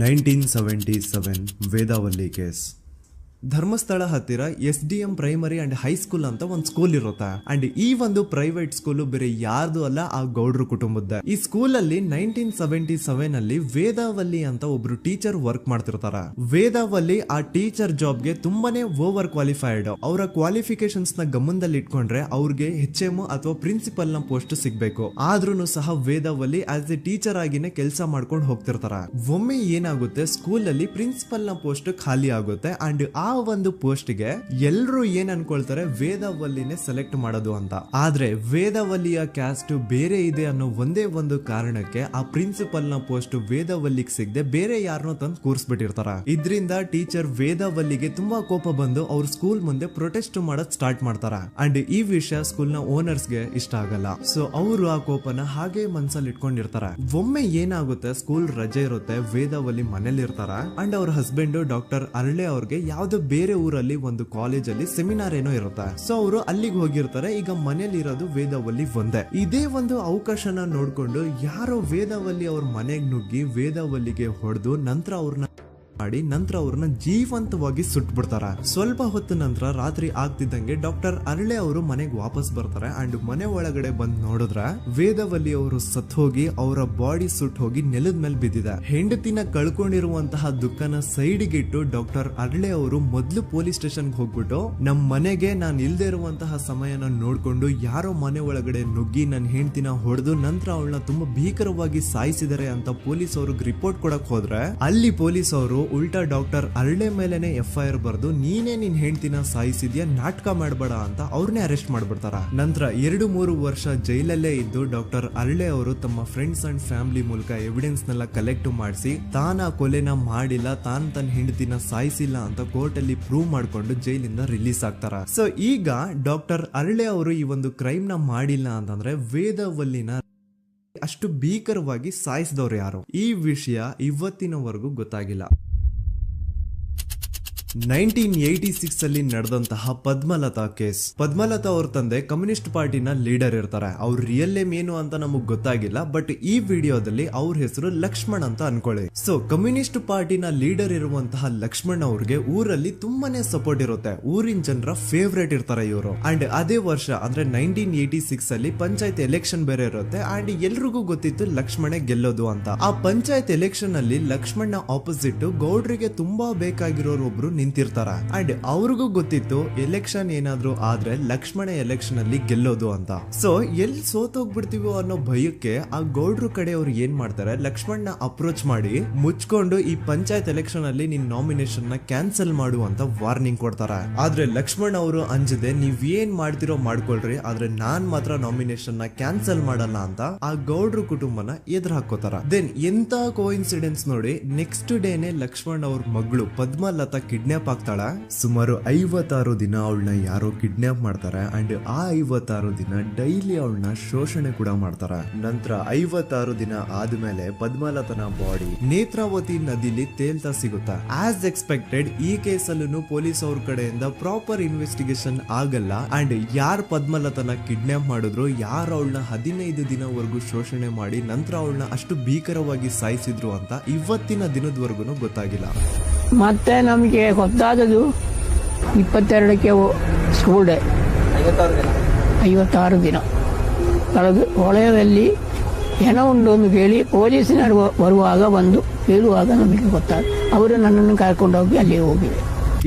1977 ವೇದಾವಲ್ಲಿ ಕೇಸ್. ಧರ್ಮಸ್ಥಳ ಹತ್ತಿರ SDM ಪ್ರೈಮರಿ ಅಂಡ್ ಹೈಸ್ಕೂಲ್ ಅಂತ ಒಂದು ಸ್ಕೂಲ್ ಇರುತ್ತೆ. ಅಂಡ್ ಈ ಒಂದು ಪ್ರೈವೇಟ್ ಸ್ಕೂಲ್ ಬೇರೆ ಯಾರ್ದು ಅಲ್ಲ, ಆ ಗೌಡ್ರು ಕುಟುಂಬದ. ಈ ಸ್ಕೂಲ್ ಅಲ್ಲಿ 1977 ಅಲ್ಲಿ ವೇದಾವಲ್ಲಿ ಅಂತ ಒಬ್ರು ಟೀಚರ್ ವರ್ಕ್ ಮಾಡ್ತಿರ್ತಾರ. ವೇದಾವಲ್ಲಿ ಆ ಟೀಚರ್ ಜಾಬ್ಗೆ ತುಂಬಾನೇ ಓವರ್ ಕ್ವಾಲಿಫೈಡ್. ಅವರ ಕ್ವಾಲಿಫಿಕೇಶನ್ಸ್ ನ ಗಮನದಲ್ಲಿ ಇಟ್ಕೊಂಡ್ರೆ ಅವ್ರಿಗೆ HM ಅಥವಾ ಪ್ರಿನ್ಸಿಪಲ್ ನ ಪೋಸ್ಟ್ ಸಿಗ್ಬೇಕು. ಆದ್ರೂ ಸಹ ವೇದಾವಲ್ಲಿ ಆಸ್ ಎ ಟೀಚರ್ ಆಗಿನೇ ಕೆಲಸ ಮಾಡ್ಕೊಂಡು ಹೋಗ್ತಿರ್ತಾರ. ಒಮ್ಮೆ ಏನಾಗುತ್ತೆ, ಸ್ಕೂಲ್ ಅಲ್ಲಿ ಪ್ರಿನ್ಸಿಪಲ್ ನ ಪೋಸ್ಟ್ ಖಾಲಿ ಆಗುತ್ತೆ ಅಂಡ್ ಆ ಒಂದು ಪೋಸ್ಟ್ ಗೆ ಎಲ್ರು ಏನ್ ಅನ್ಕೊಳ್ತಾರೆ ವೇದವಲ್ಲಿನೇ ಸೆಲೆಕ್ಟ್ ಮಾಡೋದು ಅಂತ. ಆದ್ರೆ ವೇದವಲ್ಲಿಯ ಕ್ಯಾಸ್ಟ್ ಬೇರೆ ಇದೆ ಅನ್ನೋ ಒಂದೇ ಒಂದು ಕಾರಣಕ್ಕೆ ಆ ಪ್ರಿನ್ಸಿಪಲ್ ನ ಪೋಸ್ಟ್ ವೇದವಲ್ಲಿಗೆ ಸಿಗದೆ ಬೇರೆ ಯಾರನ್ನೋ ತಂದು ಕೂರಿಸ್ಬಿಟ್ಟಿರ್ತಾರ. ಇದ್ರಿಂದ ಟೀಚರ್ ವೇದವಲ್ಲಿಗೆ ತುಂಬಾ ಕೋಪ ಬಂದು ಅವ್ರ ಸ್ಕೂಲ್ ಮುಂದೆ ಪ್ರೊಟೆಸ್ಟ್ ಮಾಡೋದ್ ಸ್ಟಾರ್ಟ್ ಮಾಡ್ತಾರ. ಅಂಡ್ ಈ ವಿಷಯ ಸ್ಕೂಲ್ ನ ಓನರ್ಸ್ ಗೆ ಇಷ್ಟ ಆಗಲ್ಲ. ಸೊ ಅವರು ಆ ಕೋಪನ ಹಾಗೆ ಮನ್ಸಲ್ಲಿ ಇಟ್ಕೊಂಡಿರ್ತಾರ. ಒಮ್ಮೆ ಏನಾಗುತ್ತೆ, ಸ್ಕೂಲ್ ರಜೆ ಇರುತ್ತೆ, ವೇದವಲ್ಲಿ ಮನೇಲಿ ಇರ್ತಾರ. ಅಂಡ್ ಅವ್ರ ಹಸ್ಬೆಂಡ್ ಡಾಕ್ಟರ್ ಅರಳೆ ಅವ್ರಿಗೆ ಯಾವ್ದೋ ಬೇರೆ ಊರಲ್ಲಿ ಒಂದು ಕಾಲೇಜ್ ಅಲ್ಲಿ ಸೆಮಿನಾರ್ ಏನೋ ಇರುತ್ತೆ. ಸೊ ಅವರು ಅಲ್ಲಿಗೆ ಹೋಗಿರ್ತಾರೆ. ಈಗ ಮನೇಲಿ ಇರೋದು ವೇದವಲ್ಲಿ ಒಂದೇ. ಇದೇ ಒಂದು ಅವಕಾಶನ ನೋಡ್ಕೊಂಡು ಯಾರೋ ವೇದವಲ್ಲಿ ಅವ್ರ ಮನೆಗ್ ನುಗ್ಗಿ ವೇದವಲ್ಲಿಗೆ ಹೊಡೆದು ನಂತರ ಅವ್ರನ್ನ ಜೀವಂತವಾಗಿ ಸುಟ್ಬಿಡ್ತಾರ. ಸ್ವಲ್ಪ ಹೊತ್ತು ನಂತರ ರಾತ್ರಿ ಆಗ್ತಿದ್ದಂಗೆ ಡಾಕ್ಟರ್ ಅರಳೆ ಅವರು ಮನೆಗೆ ವಾಪಸ್ ಬರ್ತಾರೆ. ಅಂಡ್ ಮನೆ ಒಳಗಡೆ ಬಂದ್ ನೋಡಿದ್ರ ವೇದವಲ್ಲಿ ಅವರು ಸತ್ ಹೋಗಿ ಅವರ ಬಾಡಿ ಸುಟ್ ಹೋಗಿ ನೆಲದ ಮೇಲೆ ಬಿದ್ದಿದೆ. ಹೆಂಡತಿನ ಕಳ್ಕೊಂಡಿರುವಂತಹ ದುಃಖನ ಸೈಡ್ಗೆ ಇಟ್ಟು ಡಾಕ್ಟರ್ ಅರಳೆ ಅವರು ಮೊದ್ಲು ಪೊಲೀಸ್ ಸ್ಟೇಷನ್ ಹೋಗ್ಬಿಟ್ಟು ನಮ್ ಮನೆಗೆ ನಾನ್ ಇಲ್ದೇ ಇರುವಂತಹ ಸಮಯನ ನೋಡ್ಕೊಂಡು ಯಾರೋ ಮನೆ ಒಳಗಡೆ ನುಗ್ಗಿ ನನ್ನ ಹೆಂಡತಿನ ಹೊಡೆದು ನಂತರ ಅವಳನ್ನ ತುಂಬಾ ಭೀಕರವಾಗಿ ಸಾಯಿಸಿದರೆ ಅಂತ ಪೊಲೀಸ್ ಅವ್ರಿಗೆ ರಿಪೋರ್ಟ್ ಕೊಡಕ್ ಹೋದ್ರೆ ಅಲ್ಲಿ ಪೊಲೀಸ್ ಅವರು ಉಲ್ಟಾ ಡಾಕ್ಟರ್ ಅರಳೆ ಮೇಲೆನೆ FIR ಬರ್ದು ನೀನೇ ನಿನ್ ಹೆಂಡತಿನ ಸಾಯಿಸಿದ್ಯಾ, ನಾಟಕ ಮಾಡಬೇಡ ಅಂತ ಅವ್ರನ್ನೇ ಅರೆಸ್ಟ್ ಮಾಡ್ಬಿಡ್ತಾರ. ನಂತರ 2-3 ವರ್ಷ ಜೈಲಲ್ಲೇ ಇದ್ದು ಡಾಕ್ಟರ್ ಅರಳೆ ಅವರು ತಮ್ಮ ಫ್ರೆಂಡ್ಸ್ ಅಂಡ್ ಫ್ಯಾಮಿಲಿ ಮೂಲಕ ಎವಿಡೆನ್ಸ್ ನೆಲ್ಲ ಕಲೆಕ್ಟ್ ಮಾಡಿಸಿ ತಾನ ಕೊಲೆನ ಮಾಡಿಲ್ಲ, ತನ್ನ ಹೆಂಡತಿನ ಸಾಯಿಸಿಲ್ಲ ಅಂತ ಕೋರ್ಟ್ ಅಲ್ಲಿ ಪ್ರೂವ್ ಮಾಡ್ಕೊಂಡು ಜೈಲಿಂದ ರಿಲೀಸ್ ಆಗ್ತಾರ. ಸೊ ಈಗ ಡಾಕ್ಟರ್ ಅರಳೆ ಅವರು ಈ ಒಂದು ಕ್ರೈಮ್ ನ ಮಾಡಿಲ್ಲ ಅಂತಂದ್ರೆ ವೇದವಲ್ಲಿನ ಅಷ್ಟು ಭೀಕರವಾಗಿ ಸಾಯಿಸಿದವ್ರು ಯಾರು, ಈ ವಿಷಯ ಇವತ್ತಿನವರೆಗೂ ಗೊತ್ತಾಗಿಲ್ಲ. 1986 ಅಲ್ಲಿ ನಡೆದಂತಹ ಪದ್ಮಲತಾ ಕೇಸ್. ಪದ್ಮಲತಾ ಅವ್ರ ತಂದೆ ಕಮ್ಯುನಿಸ್ಟ್ ಪಾರ್ಟಿನ ಲೀಡರ್ ಇರ್ತಾರೆ. ಅವ್ರ ರಿಯಲ್ ನೇಮ್ ಏನು ಅಂತ ನಮಗ್ ಗೊತ್ತಾಗಿಲ್ಲ, ಬಟ್ ಈ ವಿಡಿಯೋದಲ್ಲಿ ಅವ್ರ ಹೆಸರು ಲಕ್ಷ್ಮಣ್ ಅಂತ ಅನ್ಕೊಳ್ಳಿ. ಸೊ ಕಮ್ಯುನಿಸ್ಟ್ ಪಾರ್ಟಿನ ಲೀಡರ್ ಇರುವಂತಹ ಲಕ್ಷ್ಮಣ್ ಅವ್ರಿಗೆ ಊರಲ್ಲಿ ತುಂಬಾನೇ ಸಪೋರ್ಟ್ ಇರುತ್ತೆ. ಊರಿನ ಜನರ ಫೇವ್ರೇಟ್ ಇರ್ತಾರೆ ಇವರು. ಅಂಡ್ ಅದೇ ವರ್ಷ ಅಂದ್ರೆ 1986 ಅಲ್ಲಿ ಪಂಚಾಯತ್ ಎಲೆಕ್ಷನ್ ಬೇರೆ ಇರುತ್ತೆ. ಅಂಡ್ ಎಲ್ರಿಗೂ ಗೊತ್ತಿತ್ತು ಲಕ್ಷ್ಮಣೆ ಗೆಲ್ಲೋದು ಅಂತ. ಆ ಪಂಚಾಯತ್ ಎಲೆಕ್ಷನ್ ಅಲ್ಲಿ ಲಕ್ಷ್ಮಣ್ ಆಪೋಸಿಟ್ ಗೌಡ್ರಿಗೆ ತುಂಬಾ ಬೇಕಾಗಿರೋರು ಒಬ್ರು ನಿಂತಿರ್ತಾರ. ಅಂಡ್ ಅವ್ರಿಗೂ ಗೊತ್ತಿತ್ತು ಎಲೆಕ್ಷನ್ ಏನಾದ್ರು ಆದ್ರೆ ಲಕ್ಷ್ಮಣ ಎಲೆಕ್ಷನ್ ಅಲ್ಲಿ ಗೆಲ್ಲೋದು ಅಂತ. ಸೊ ಎಲ್ಲಿ ಸೋತೋಗ್ಬಿಡ್ತೀವೋ ಅನ್ನೋ ಭಯಕ್ಕೆ ಆ ಗೌಡ್ರು ಕಡೆ ಅವ್ರು ಏನ್ ಮಾಡ್ತಾರೆ, ಲಕ್ಷ್ಮಣ್ ನ ಅಪ್ರೋಚ್ ಮಾಡಿ ಮುಚ್ಕೊಂಡು ಈ ಪಂಚಾಯತ್ ಎಲೆಕ್ಷನ್ ಅಲ್ಲಿ ನಿನ್ ನಾಮಿನೇಷನ್ ನ ಕ್ಯಾನ್ಸಲ್ ಮಾಡು ಅಂತ ವಾರ್ನಿಂಗ್ ಕೊಡ್ತಾರ. ಆದ್ರೆ ಲಕ್ಷ್ಮಣ್ ಅವರು ಅಂಜದೆ ನೀವ್ ಏನ್ ಮಾಡ್ತಿರೋ ಮಾಡ್ಕೊಳ್ರಿ, ಆದ್ರೆ ನಾನ್ ಮಾತ್ರ ನಾಮಿನೇಷನ್ ನ ಕ್ಯಾನ್ಸಲ್ ಮಾಡಲ್ಲ ಅಂತ ಆ ಗೌಡ್ರು ಕುಟುಂಬನ ಎದುರು ಹಾಕೋತಾರ. ದೆನ್ ಎಂತ ಕೋಇನ್ಸಿಡೆನ್ಸ್ ನೋಡಿ, ನೆಕ್ಸ್ಟ್ ಡೇನೆ ಲಕ್ಷ್ಮಣ್ ಅವ್ರ ಮಗಳು ಪದ್ಮಲತಾ ಕಿಡ್ನಾಪ್ ಆಗ್ತಾಳ. ಸುಮಾರು 56 ದಿನ ಅವಳನ್ನ ಯಾರೋ ಕಿಡ್ನಾಪ್ ಮಾಡ್ತಾರೆ. ಅಂಡ್ ಆ 56 ದಿನ ಡೈಲಿ ಅವಳನ್ನ ಶೋಷಣೆ ಕೂಡ ಮಾಡ್ತಾರ. ನಂತರ 56 ದಿನ ಆದ್ಮೇಲೆ ಪದ್ಮಲತನ ಬಾಡಿ ನೇತ್ರಾವತಿ ನದಿಲಿ ತೇಲ್ತಾ ಸಿಗುತ್ತಾ. ಆಸ್ ಎಕ್ಸ್ಪೆಕ್ಟೆಡ್ ಈ ಕೇಸಲ್ಲೂ ಪೊಲೀಸ್ ಅವ್ರ ಕಡೆಯಿಂದ ಪ್ರಾಪರ್ ಇನ್ವೆಸ್ಟಿಗೇಷನ್ ಆಗಲ್ಲ. ಅಂಡ್ ಯಾರ್ ಪದ್ಮಲತನ ಕಿಡ್ನಾಪ್ ಮಾಡಿದ್ರು, ಯಾರು ಅವಳನ್ನ 15 ದಿನವರೆಗೂ ಶೋಷಣೆ ಮಾಡಿ ನಂತರ ಅವಳನ್ನ ಅಷ್ಟು ಭೀಕರವಾಗಿ ಸಾಯಿಸಿದ್ರು ಅಂತ ಇವತ್ತಿನ ದಿನದವರೆಗೂ ಗೊತ್ತಾಗಿಲ್ಲ. ಮತ್ತೆ ನಮಗೆ ಗೊತ್ತಾದದು 22ಕ್ಕೆ ಸ್ಕೂಲ್ ಡೇ 56 ದಿನ ಕಳೆದು ಹೊಳೆಯಲ್ಲಿ ಏನೋ ಒಂದು ಕೇಳಿ ಪೊಲೀಸಿನರು ಬರುವಾಗ ಬಂದು ಹೇಳುವಾಗ ನಮಗೆ ಗೊತ್ತಾದ. ಅವರು ನನ್ನನ್ನು ಕರ್ಕೊಂಡೋಗಿ ಅಲ್ಲಿ ಹೋಗಿವೆ.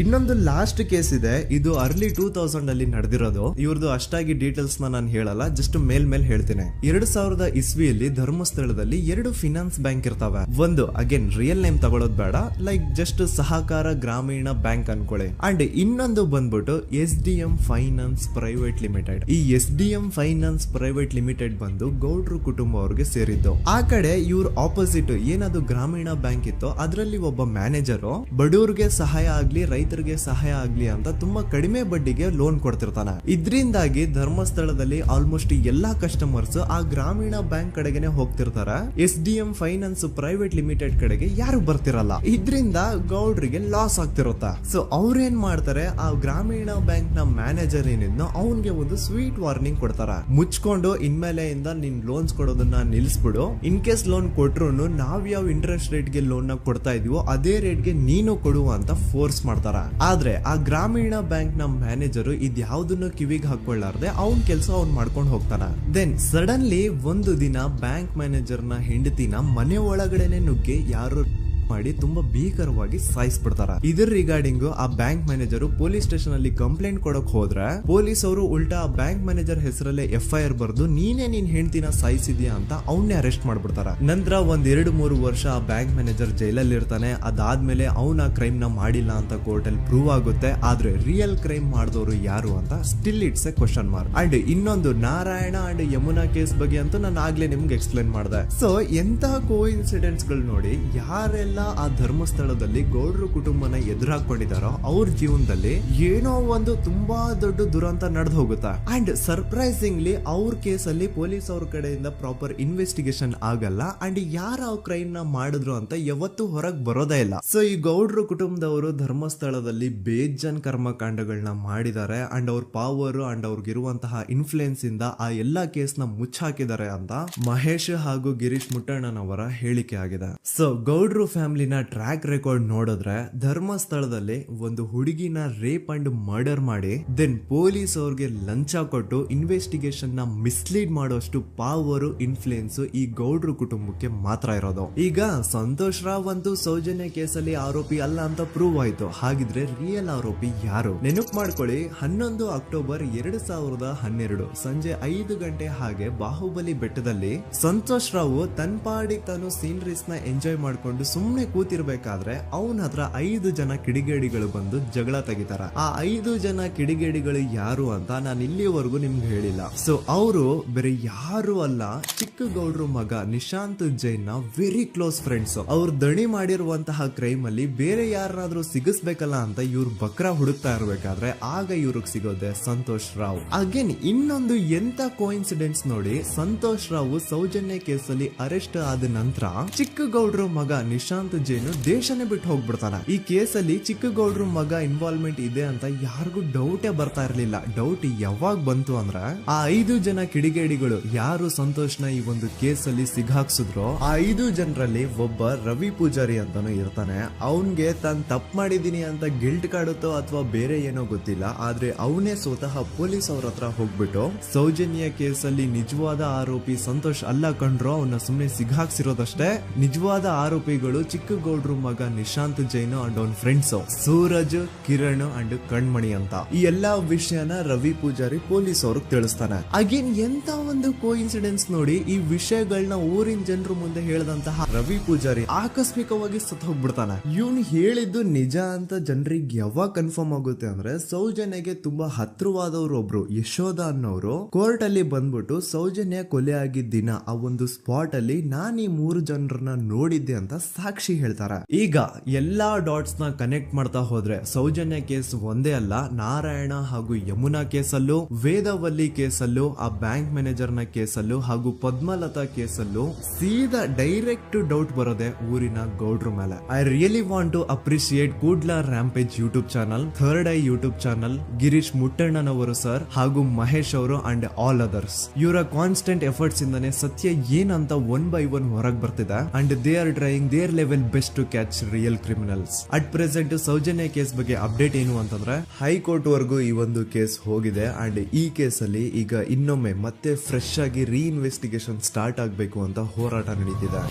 ಇನ್ನೊಂದು ಲಾಸ್ಟ್ ಕೇಸ್ ಇದೆ, ಇದು ಅರ್ಲಿ 2000 ಅಲ್ಲಿ ನಡೆದಿರೋದು. ಇವ್ರದ್ದು ಅಷ್ಟಾಗಿ ಡೀಟೇಲ್ಸ್ ನಾನು ಹೇಳಲ್ಲ, ಜಸ್ಟ್ ಮೇಲ್ ಹೇಳ್ತೀನಿ. 2000 ಇಸ್ವಿಯಲ್ಲಿ ಧರ್ಮಸ್ಥಳದಲ್ಲಿ 2 ಫಿನಾನ್ಸ್ ಬ್ಯಾಂಕ್ ಇರ್ತಾವೆ. ಒಂದು ಅಗೇನ್ ರಿಯಲ್ ನೇಮ್ ತಗೊಳ್ಳೋದು ಬೇಡ, ಲೈಕ್ ಜಸ್ಟ್ ಸಹಕಾರ ಗ್ರಾಮೀಣ ಬ್ಯಾಂಕ್ ಅನ್ಕೊಳ್ಳಿ. ಅಂಡ್ ಇನ್ನೊಂದು ಬಂದ್ಬಿಟ್ಟು SDM ಫೈನಾನ್ಸ್ ಪ್ರೈವೇಟ್ ಲಿಮಿಟೆಡ್. ಈ SDM ಫೈನಾನ್ಸ್ ಪ್ರೈವೇಟ್ ಲಿಮಿಟೆಡ್ ಬಂದು ಗೌಡ್ರು ಕುಟುಂಬ ಅವ್ರಿಗೆ ಸೇರಿದ್ದು. ಆ ಕಡೆ ಇವ್ರ ಆಪೋಸಿಟ್ ಏನದು ಗ್ರಾಮೀಣ ಬ್ಯಾಂಕ್ ಇತ್ತು, ಅದರಲ್ಲಿ ಒಬ್ಬ ಮ್ಯಾನೇಜರ್ ಬಡವ್ರಿಗೆ ಸಹಾಯ ಆಗ್ಲಿ ರೈತರಿಗೆ ಸಹಾಯ ಆಗ್ಲಿ ಅಂತ ತುಂಬಾ ಕಡಿಮೆ ಬಡ್ಡಿಗೆ ಲೋನ್ ಕೊಡ್ತಿರ್ತಾನೆ. ಇದರಿಂದಾಗಿ ಧರ್ಮಸ್ಥಳದಲ್ಲಿ ಆಲ್ಮೋಸ್ಟ್ ಎಲ್ಲಾ ಕಸ್ಟಮರ್ಸ್ ಆ ಗ್ರಾಮೀಣ ಬ್ಯಾಂಕ್ ಕಡೆಗೆ ಹೋಗ್ತಿರ್ತಾರ. SDM ಫೈನಾನ್ಸ್ ಪ್ರೈವೇಟ್ ಲಿಮಿಟೆಡ್ ಕಡೆಗೆ ಯಾರು ಬರ್ತಿರಲ್ಲ. ಇದರಿಂದ ಗೌಡ್ರಿಗೆ ಲಾಸ್ ಆಗ್ತಿರುತ್ತ. ಸೊ ಅವ್ರೇನ್ ಮಾಡ್ತಾರೆ, ಆ ಗ್ರಾಮೀಣ ಬ್ಯಾಂಕ್ ನ ಮ್ಯಾನೇಜರ್ ಏನಿದ್ನೋ ಅವನ್ಗೆ ಒಂದು ಸ್ವೀಟ್ ವಾರ್ನಿಂಗ್ ಕೊಡ್ತಾರ. ಮುಚ್ಕೊಂಡು ಇನ್ಮೇಲೆ ಇಂದ ನಿನ್ ಲೋನ್ಸ್ ಕೊಡೋದನ್ನ ನಿಲ್ಸ್ಬಿಡು. ಇನ್ ಕೇಸ್ ಲೋನ್ ಕೊಟ್ರು ನಾವ್ ಯಾವ ಇಂಟ್ರೆಸ್ಟ್ ರೇಟ್ ಗೆ ಲೋನ್ ನ ಕೊಡ್ತಾ ಇದೀವೋ ಅದೇ ರೇಟ್ ಗೆ ನೀನು ಕೊಡುವ ಅಂತ ಫೋರ್ಸ್ ಮಾಡ್ತಾರ. ಆದ್ರೆ ಆ ಗ್ರಾಮೀಣ ಬ್ಯಾಂಕ್ ನ ಮ್ಯಾನೇಜರ್ ಇದ್ಯಾವುದನ್ನು ಕಿವಿಗೆ ಹಾಕೊಳ್ಳಾರ್ದೆ ಅವನ್ ಕೆಲಸ ಅವ್ನ್ ಮಾಡ್ಕೊಂಡು ಹೋಗ್ತಾನ. ದೆನ್ ಸಡನ್ಲಿ ಒಂದು ದಿನ ಬ್ಯಾಂಕ್ ಮ್ಯಾನೇಜರ್ ನ ಹೆಂಡತಿನ ಮನೆ ಒಳಗಡೆನೆ ನುಗ್ಗಿ ಯಾರು ಮಾಡಿ ತುಂಬಾ ಭೀಕರವಾಗಿ ಸಾಯಿಸ್ಬಿಡ್ತಾರ. ಇದ್ರ ರಿಗಾರ್ಡಿಂಗ್ ಆ ಬ್ಯಾಂಕ್ ಮ್ಯಾನೇಜರ್ ಪೊಲೀಸ್ ಸ್ಟೇಷನ್ ಅಲ್ಲಿ ಕಂಪ್ಲೇಂಟ್ ಕೊಡಕ್ ಹೋದ್ರೆ ಪೊಲೀಸ್ ಅವರು ಉಲ್ಟಾ ಆ ಬ್ಯಾಂಕ್ ಮ್ಯಾನೇಜರ್ ಹೆಸರಲ್ಲೇ FIR ಬರ್ದು ನೀನೇ ನಿನ್ ಹೆಂಡತಿನ ಸಾಯಿಸಿದ್ಯಾ ಅಂತ ಅವನ್ನೇ ಅರೆಸ್ಟ್ ಮಾಡ್ಬಿಡ್ತಾರ. ನಂತರ ಒಂದ್ 2-3 ವರ್ಷ ಆ ಬ್ಯಾಂಕ್ ಮ್ಯಾನೇಜರ್ ಜೈಲಲ್ಲಿ ಇರ್ತಾನೆ. ಅದಾದ್ಮೇಲೆ ಅವನ ಕ್ರೈಮ್ ನ ಮಾಡಿಲ್ಲ ಅಂತ ಕೋರ್ಟ್ ಅಲ್ಲಿ ಪ್ರೂವ್ ಆಗುತ್ತೆ. ಆದ್ರೆ ರಿಯಲ್ ಕ್ರೈಮ್ ಮಾಡಿದವರು ಯಾರು ಅಂತ still it's A question mark. And ಇನ್ನೊಂದು ನಾರಾಯಣ ಅಂಡ್ ಯಮುನಾ ಕೇಸ್ ಬಗ್ಗೆ ಅಂತೂ ನಾನು ಆಗ್ಲೇ ನಿಮ್ಗೆ ಎಕ್ಸ್ಪ್ಲೇನ್ ಮಾಡಿದೆ. ಸೊ ಎಂತಹ ಕೋಇನ್ಸಿಡೆಂಟ್ಸ್ ಗಳು ನೋಡಿ, ಯಾರೆಲ್ಲ ಆ ಧರ್ಮಸ್ಥಳದಲ್ಲಿ ಗೌಡ್ರು ಕುಟುಂಬನ ಎದುರಾಕೊಂಡಿದಾರೋ ಅವ್ರ ಜೀವನದಲ್ಲಿ ಏನೋ ಒಂದು ತುಂಬಾ ದೊಡ್ಡ ದುರಂತ ನಡೆದು ಹೋಗುತ್ತಾ. ಅಂಡ್ ಸರ್ಪ್ರೈಸಿಂಗ್ಲಿ ಅವ್ರ ಕೇಸಲ್ಲಿ ಪೊಲೀಸ್ ಅವ್ರ ಕಡೆಯಿಂದ ಪ್ರಾಪರ್ ಇನ್ವೆಸ್ಟಿಗೇಷನ್ ಆಗಲ್ಲ. ಅಂಡ್ ಯಾರ ಕ್ರೈಮ್ ನ ಮಾಡಿದ್ರು ಅಂತ ಯಾವತ್ತೂ ಹೊರಗೆ ಬರೋದೇ ಇಲ್ಲ. ಸೊ ಈ ಗೌಡ್ರು ಕುಟುಂಬದವರು ಧರ್ಮಸ್ಥಳದಲ್ಲಿ ಬೇಜನ್ ಕರ್ಮಕಾಂಡಗಳನ್ನ ಮಾಡಿದ್ದಾರೆ. ಅಂಡ್ ಅವ್ರ ಪವರ್ ಅಂಡ್ ಅವ್ರಿಗಿರುವಂತಹ ಇನ್ಫ್ಲೂಯೆನ್ಸ್ ಇಂದ ಆ ಎಲ್ಲಾ ಕೇಸ್ ನ ಮುಚ್ಚಾಕಿದ್ದಾರೆ ಅಂತ ಮಹೇಶ್ ಹಾಗೂ ಗಿರೀಶ್ ಮುಟ್ಟಣ್ಣನವರ ಹೇಳಿಕೆ ಆಗಿದೆ. ಸೊ ಗೌಡ್ರು ಫ್ಯಾಮಿಲಿನ ಟ್ರ್ಯಾಕ್ ರೆಕಾರ್ಡ್ ನೋಡಿದ್ರೆ ಧರ್ಮಸ್ಥಳದಲ್ಲಿ ಒಂದು ಹುಡುಗಿನ ರೇಪ್ ಅಂಡ್ ಮರ್ಡರ್ ಮಾಡಿ ದೆನ್ ಪೊಲೀಸ್ ಅವ್ರಿಗೆ ಲಂಚ ಕೊಟ್ಟು ಇನ್ವೆಸ್ಟಿಗೇಷನ್ ನ ಮಿಸ್ಲೀಡ್ ಮಾಡೋಷ್ಟು ಪವರ್ ಇನ್ಫ್ಲೂಯೆನ್ಸ್ ಈ ಗೌಡ್ರು ಕುಟುಂಬಕ್ಕೆ ಮಾತ್ರ ಇರೋದು. ಈಗ ಸಂತೋಷ್ ರಾವ್ ಅಂತೂ ಸೌಜನ್ಯ ಕೇಸಲ್ಲಿ ಆರೋಪಿ ಅಲ್ಲ ಅಂತ ಪ್ರೂವ್ ಆಯ್ತು. ಹಾಗಿದ್ರೆ ರಿಯಲ್ ಆರೋಪಿ ಯಾರು? ನೆನಪು ಮಾಡ್ಕೊಳ್ಳಿ, 11 ಅಕ್ಟೋಬರ್ 2012 ಸಂಜೆ 5 ಗಂಟೆ ಹಾಗೆ ಬಾಹುಬಲಿ ಬೆಟ್ಟದಲ್ಲಿ ಸಂತೋಷ್ ರಾವ್ ತನ್ನ ಪಾಡಿಗೆ ತಾನು ಸೀನರೀಸ್ ನ ಎಂಜಾಯ್ ಮಾಡ್ಕೊಂಡು ಸುಮ್ನೆ ಕೂತಿರ್ಬೇಕಾದ್ರೆ ಅವನ ಹತ್ರ 5 ಜನ ಕಿಡಿಗೇಡಿಗಳು ಬಂದು ಜಗಳ ತೆಗಿತಾರ. ಆ 5 ಜನ ಕಿಡಿಗೇಡಿಗಳು ಯಾರು ಅಂತ ನಾನು ಇಲ್ಲಿವರೆಗೂ ನಿಮ್ಗೆ ಹೇಳಿಲ್ಲ. ಸೊ ಅವರು ಬೇರೆ ಯಾರು ಅಲ್ಲ, ಚಿಕ್ಕ ಗೌಡ್ರು ಮಗ ನಿಶಾಂತ್ ಜೈನ್ ನ ವೆರಿ ಕ್ಲೋಸ್ ಫ್ರೆಂಡ್ಸ್. ಅವ್ರು ದಣಿ ಮಾಡಿರುವಂತಹ ಕ್ರೈಮ್ ಅಲ್ಲಿ ಬೇರೆ ಯಾರನ್ನಾದ್ರೂ ಸಿಗಿಸ್ಬೇಕಲ್ಲ ಅಂತ ಇವ್ರು ಬಕ್ರ ಹುಡುಕ್ತಾ ಇರ್ಬೇಕಾದ್ರೆ ಆಗ ಇವ್ರಿಗೆ ಸಿಗೋದೆ ಸಂತೋಷ್ ರಾವ್. ಅಗೇನ್ ಇನ್ನೊಂದು ಎಂತ ಕೋಇನ್ಸಿಡೆನ್ಸ್ ನೋಡಿ, ಸಂತೋಷ್ ರಾವ್ ಸೌಜನ್ಯ ಕೇಸಲ್ಲಿ ಅರೆಸ್ಟ್ ಆದ ನಂತರ ಚಿಕ್ಕ ಗೌಡ್ರು ಮಗ ನಿಶಾಂತ್ ಜೈನ್ ದೇಶನೇ ಬಿಟ್ಟು ಹೋಗ್ಬಿಡ್ತಾನೆ. ಈ ಕೇಸಲ್ಲಿ ಚಿಕ್ಕ ಗೌಡ್ರು ಮಗ ಇನ್ವಾಲ್ವ್ಮೆಂಟ್ ಇದೆ ಅಂತ ಯಾರಿಗೂ ಡೌಟೇ ಬರ್ತಾ ಇರ್ಲಿಲ್ಲ. ಡೌಟ್ ಯಾವಾಗ ಬಂತು ಅಂದ್ರೆ ಆ 5 ಜನ ಕಿಡಿಗೇಡಿಗಳು ಯಾರು ಸಂತೋಷ್ನ ಈ ಒಂದು ಕೇಸಲ್ಲಿ ಸಿಗಾಕ್ಸಿದ್ರು ಆ 5 ಜನರಲ್ಲಿ ಒಬ್ಬ ರವಿ ಪೂಜಾರಿ ಅಂತಾನು ಇರ್ತಾನೆ. ಅವನ್ಗೆ ತಾನು ತಪ್ಪು ಮಾಡಿದೀನಿ ಅಂತ ಗಿಲ್ಟ್ ಕಾಡುತ್ತೋ ಅಥವಾ ಬೇರೆ ಏನೋ ಗೊತ್ತಿಲ್ಲ. ಆದ್ರೆ ಅವನೇ ಸ್ವತಃ ಪೊಲೀಸ್ ಅವ್ರ ಹತ್ರ ಹೋಗ್ಬಿಟ್ಟು ಸೌಜನ್ಯ ಕೇಸಲ್ಲಿ ನಿಜವಾದ ಆರೋಪಿ ಸಂತೋಷ್ ಅಲ್ಲ ಕಂಡ್ರು, ಅವನ್ನ ಸುಮ್ನೆ ಸಿಗಾಕ್ಸಿರೋದಷ್ಟೇ, ನಿಜವಾದ ಆರೋಪಿಗಳು ಚಿಕ್ಕ ಗೌಡ್ರು ಮಗ ನಿಶಾಂತ್ ಜೈನ್ ಅಂಡ್ ಅವನ್ ಫ್ರೆಂಡ್ಸ್ ಸೂರಜ್, ಕಿರಣ್ ಅಂಡ್ ಕಣ್ಮಣಿ ಅಂತ. ಈ ಎಲ್ಲಾ ವಿಷಯನ ರವಿ ಪೂಜಾರಿ ಪೊಲೀಸ್ ಅವ್ರಿಗೆ ತಿಳಿಸ್ತಾನೆ. ಅಗೇನ್ ಎಂತ ಒಂದು ಕೋಇನ್ಸಿಡೆನ್ಸ್ ನೋಡಿ, ಈ ವಿಷಯಗಳನ್ನ ಊರಿನ ಜನರು ಮುಂದೆ ಹೇಳಿದಂತಹ ರವಿ ಪೂಜಾರಿ ಆಕಸ್ಮಿಕವಾಗಿ ಸತ್ತು ಹೋಗ್ಬಿಡ್ತಾನೆ. ಇವನು ಹೇಳಿದ್ದು ನಿಜ ಅಂತ ಜನರಿಗೆ ಯಾವಾಗ ಕನ್ಫರ್ಮ್ ಆಗುತ್ತೆ ಅಂದ್ರೆ ಸೌಜನ್ಯಗೆ ತುಂಬಾ ಹತ್ರವಾದವ್ರು ಒಬ್ರು ಯಶೋಧ ಅನ್ನೋರು ಕೋರ್ಟ್ ಅಲ್ಲಿ ಬಂದ್ಬಿಟ್ಟು ಸೌಜನ್ಯ ಕೊಲೆ ಆಗಿದ್ದ ದಿನ ಆ ಒಂದು ಸ್ಪಾಟ್ ಅಲ್ಲಿ ನಾನು ಈ 3 ಜನರನ್ನ ನೋಡಿದ್ದೆ ಅಂತ ಸಾಕ್ಷಿ ಹೇಳ್ತಾರೆ. ಈಗ ಎಲ್ಲಾ ಡಾಟ್ಸ್ ನ ಕನೆಕ್ಟ್ ಮಾಡ್ತಾ ಹೋದ್ರೆ ಸೌಜನ್ಯ ಕೇಸ್ ಒಂದೇ ಅಲ್ಲ, ನಾರಾಯಣ ಹಾಗೂ ಯಮುನಾ ಕೇಸಲ್ಲೂ, ವೇದವಲ್ಲಿ ಕೇಸಲ್ಲೂ, ಆ ಬ್ಯಾಂಕ್ ಮ್ಯಾನೇಜರ್ ನ ಕೇಸಲ್ಲೂ ಹಾಗೂ ಪದ್ಮಲತಾ ಕೇಸಲ್ಲೂ ಸೀದಾ ಡೈರೆಕ್ಟ್ ಡೌಟ್ ಬರೋದೆ ಊರಿನ ಗೌಡ್ರ ಮೇಲೆ. I really want to appreciate Kudla rampage YouTube channel, third eye YouTube channel, Girish ಮುಟ್ಟಣ್ಣನವರು ಸರ್ ಹಾಗೂ ಮಹೇಶ್ ಅವರು ಅಂಡ್ ಆಲ್ ಅದರ್ಸ್. ಇವರ ಕಾನ್ಸ್ಟೆಂಟ್ ಎಫರ್ಟ್ಸ್ ಇಂದಾನೆ ಸತ್ಯ ಏನಂತ 1 by 1 ಹೊರಗೆ ಬರ್ತಿದೆ. And they are trying their level best to catch real criminals. At present Sowjanya case ಬಗ್ಗೆ ಅಪ್ಡೇಟ್ ಏನು ಅಂತಂದ್ರೆ ಹೈಕೋರ್ಟ್ ವರೆಗೂ ಈ ಒಂದು ಕೇಸ್ ಹೋಗಿದೆ. ಅಂಡ್ ಈ ಕೇಸ್ ಅಲ್ಲಿ ಈಗ ಇನ್ನೊಮ್ಮೆ ಮತ್ತೆ ಫ್ರೆಶ್ ಆಗಿ ರೀಇನ್ವೆಸ್ಟಿಗೇಷನ್ ಸ್ಟಾರ್ಟ್ ಆಗಬೇಕು ಅಂತ ಹೋರಾಟ ನಡೀತಿದೆ.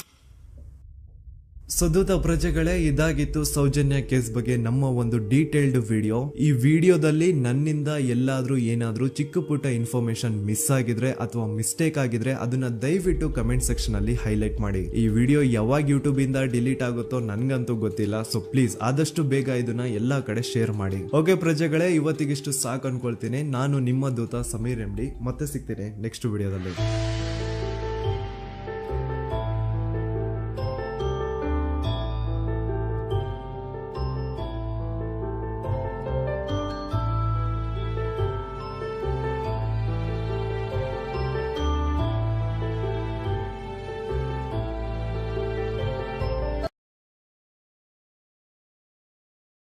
ಸದುತ ಪ್ರಜೆಗಳೇ, ಇದಾಗಿತ್ತು ಸೌಜನ್ಯ ಕೇಸ್ ಬಗ್ಗೆ ನಮ್ಮ ಒಂದು ಡೀಟೇಲ್ಡ್ ವಿಡಿಯೋ. ಈ ವಿಡಿಯೋದಲ್ಲಿ ನನ್ನಿಂದ ಎಲ್ಲಾದ್ರೂ ಏನಾದ್ರೂ ಚಿಕ್ಕ ಪುಟ್ಟ ಇನ್ಫಾರ್ಮೇಶನ್ ಮಿಸ್ ಆಗಿದ್ರೆ ಅಥವಾ ಮಿಸ್ಟೇಕ್ ಆಗಿದ್ರೆ ಅದನ್ನ ದಯವಿಟ್ಟು ಕಮೆಂಟ್ ಸೆಕ್ಷನ್ ಅಲ್ಲಿ ಹೈಲೈಟ್ ಮಾಡಿ. ಈ ವಿಡಿಯೋ ಯಾವಾಗ ಯೂಟ್ಯೂಬ್ ಇಂದ ಡಿಲೀಟ್ ಆಗುತ್ತೋ ನನ್ಗಂತೂ ಗೊತ್ತಿಲ್ಲ. ಸೊ ಪ್ಲೀಸ್ ಆದಷ್ಟು ಬೇಗ ಇದನ್ನ ಎಲ್ಲಾ ಕಡೆ ಶೇರ್ ಮಾಡಿ. ಓಕೆ ಪ್ರಜೆಗಳೇ, ಇವತ್ತಿಗಿಷ್ಟು ಸಾಕು ಅನ್ಕೊಳ್ತೀನಿ. ನಾನು ನಿಮ್ಮ ದೂತ ಸಮೀರ್ MD. ಮತ್ತೆ ಸಿಗ್ತೀನಿ ನೆಕ್ಸ್ಟ್ ವಿಡಿಯೋದಲ್ಲಿ.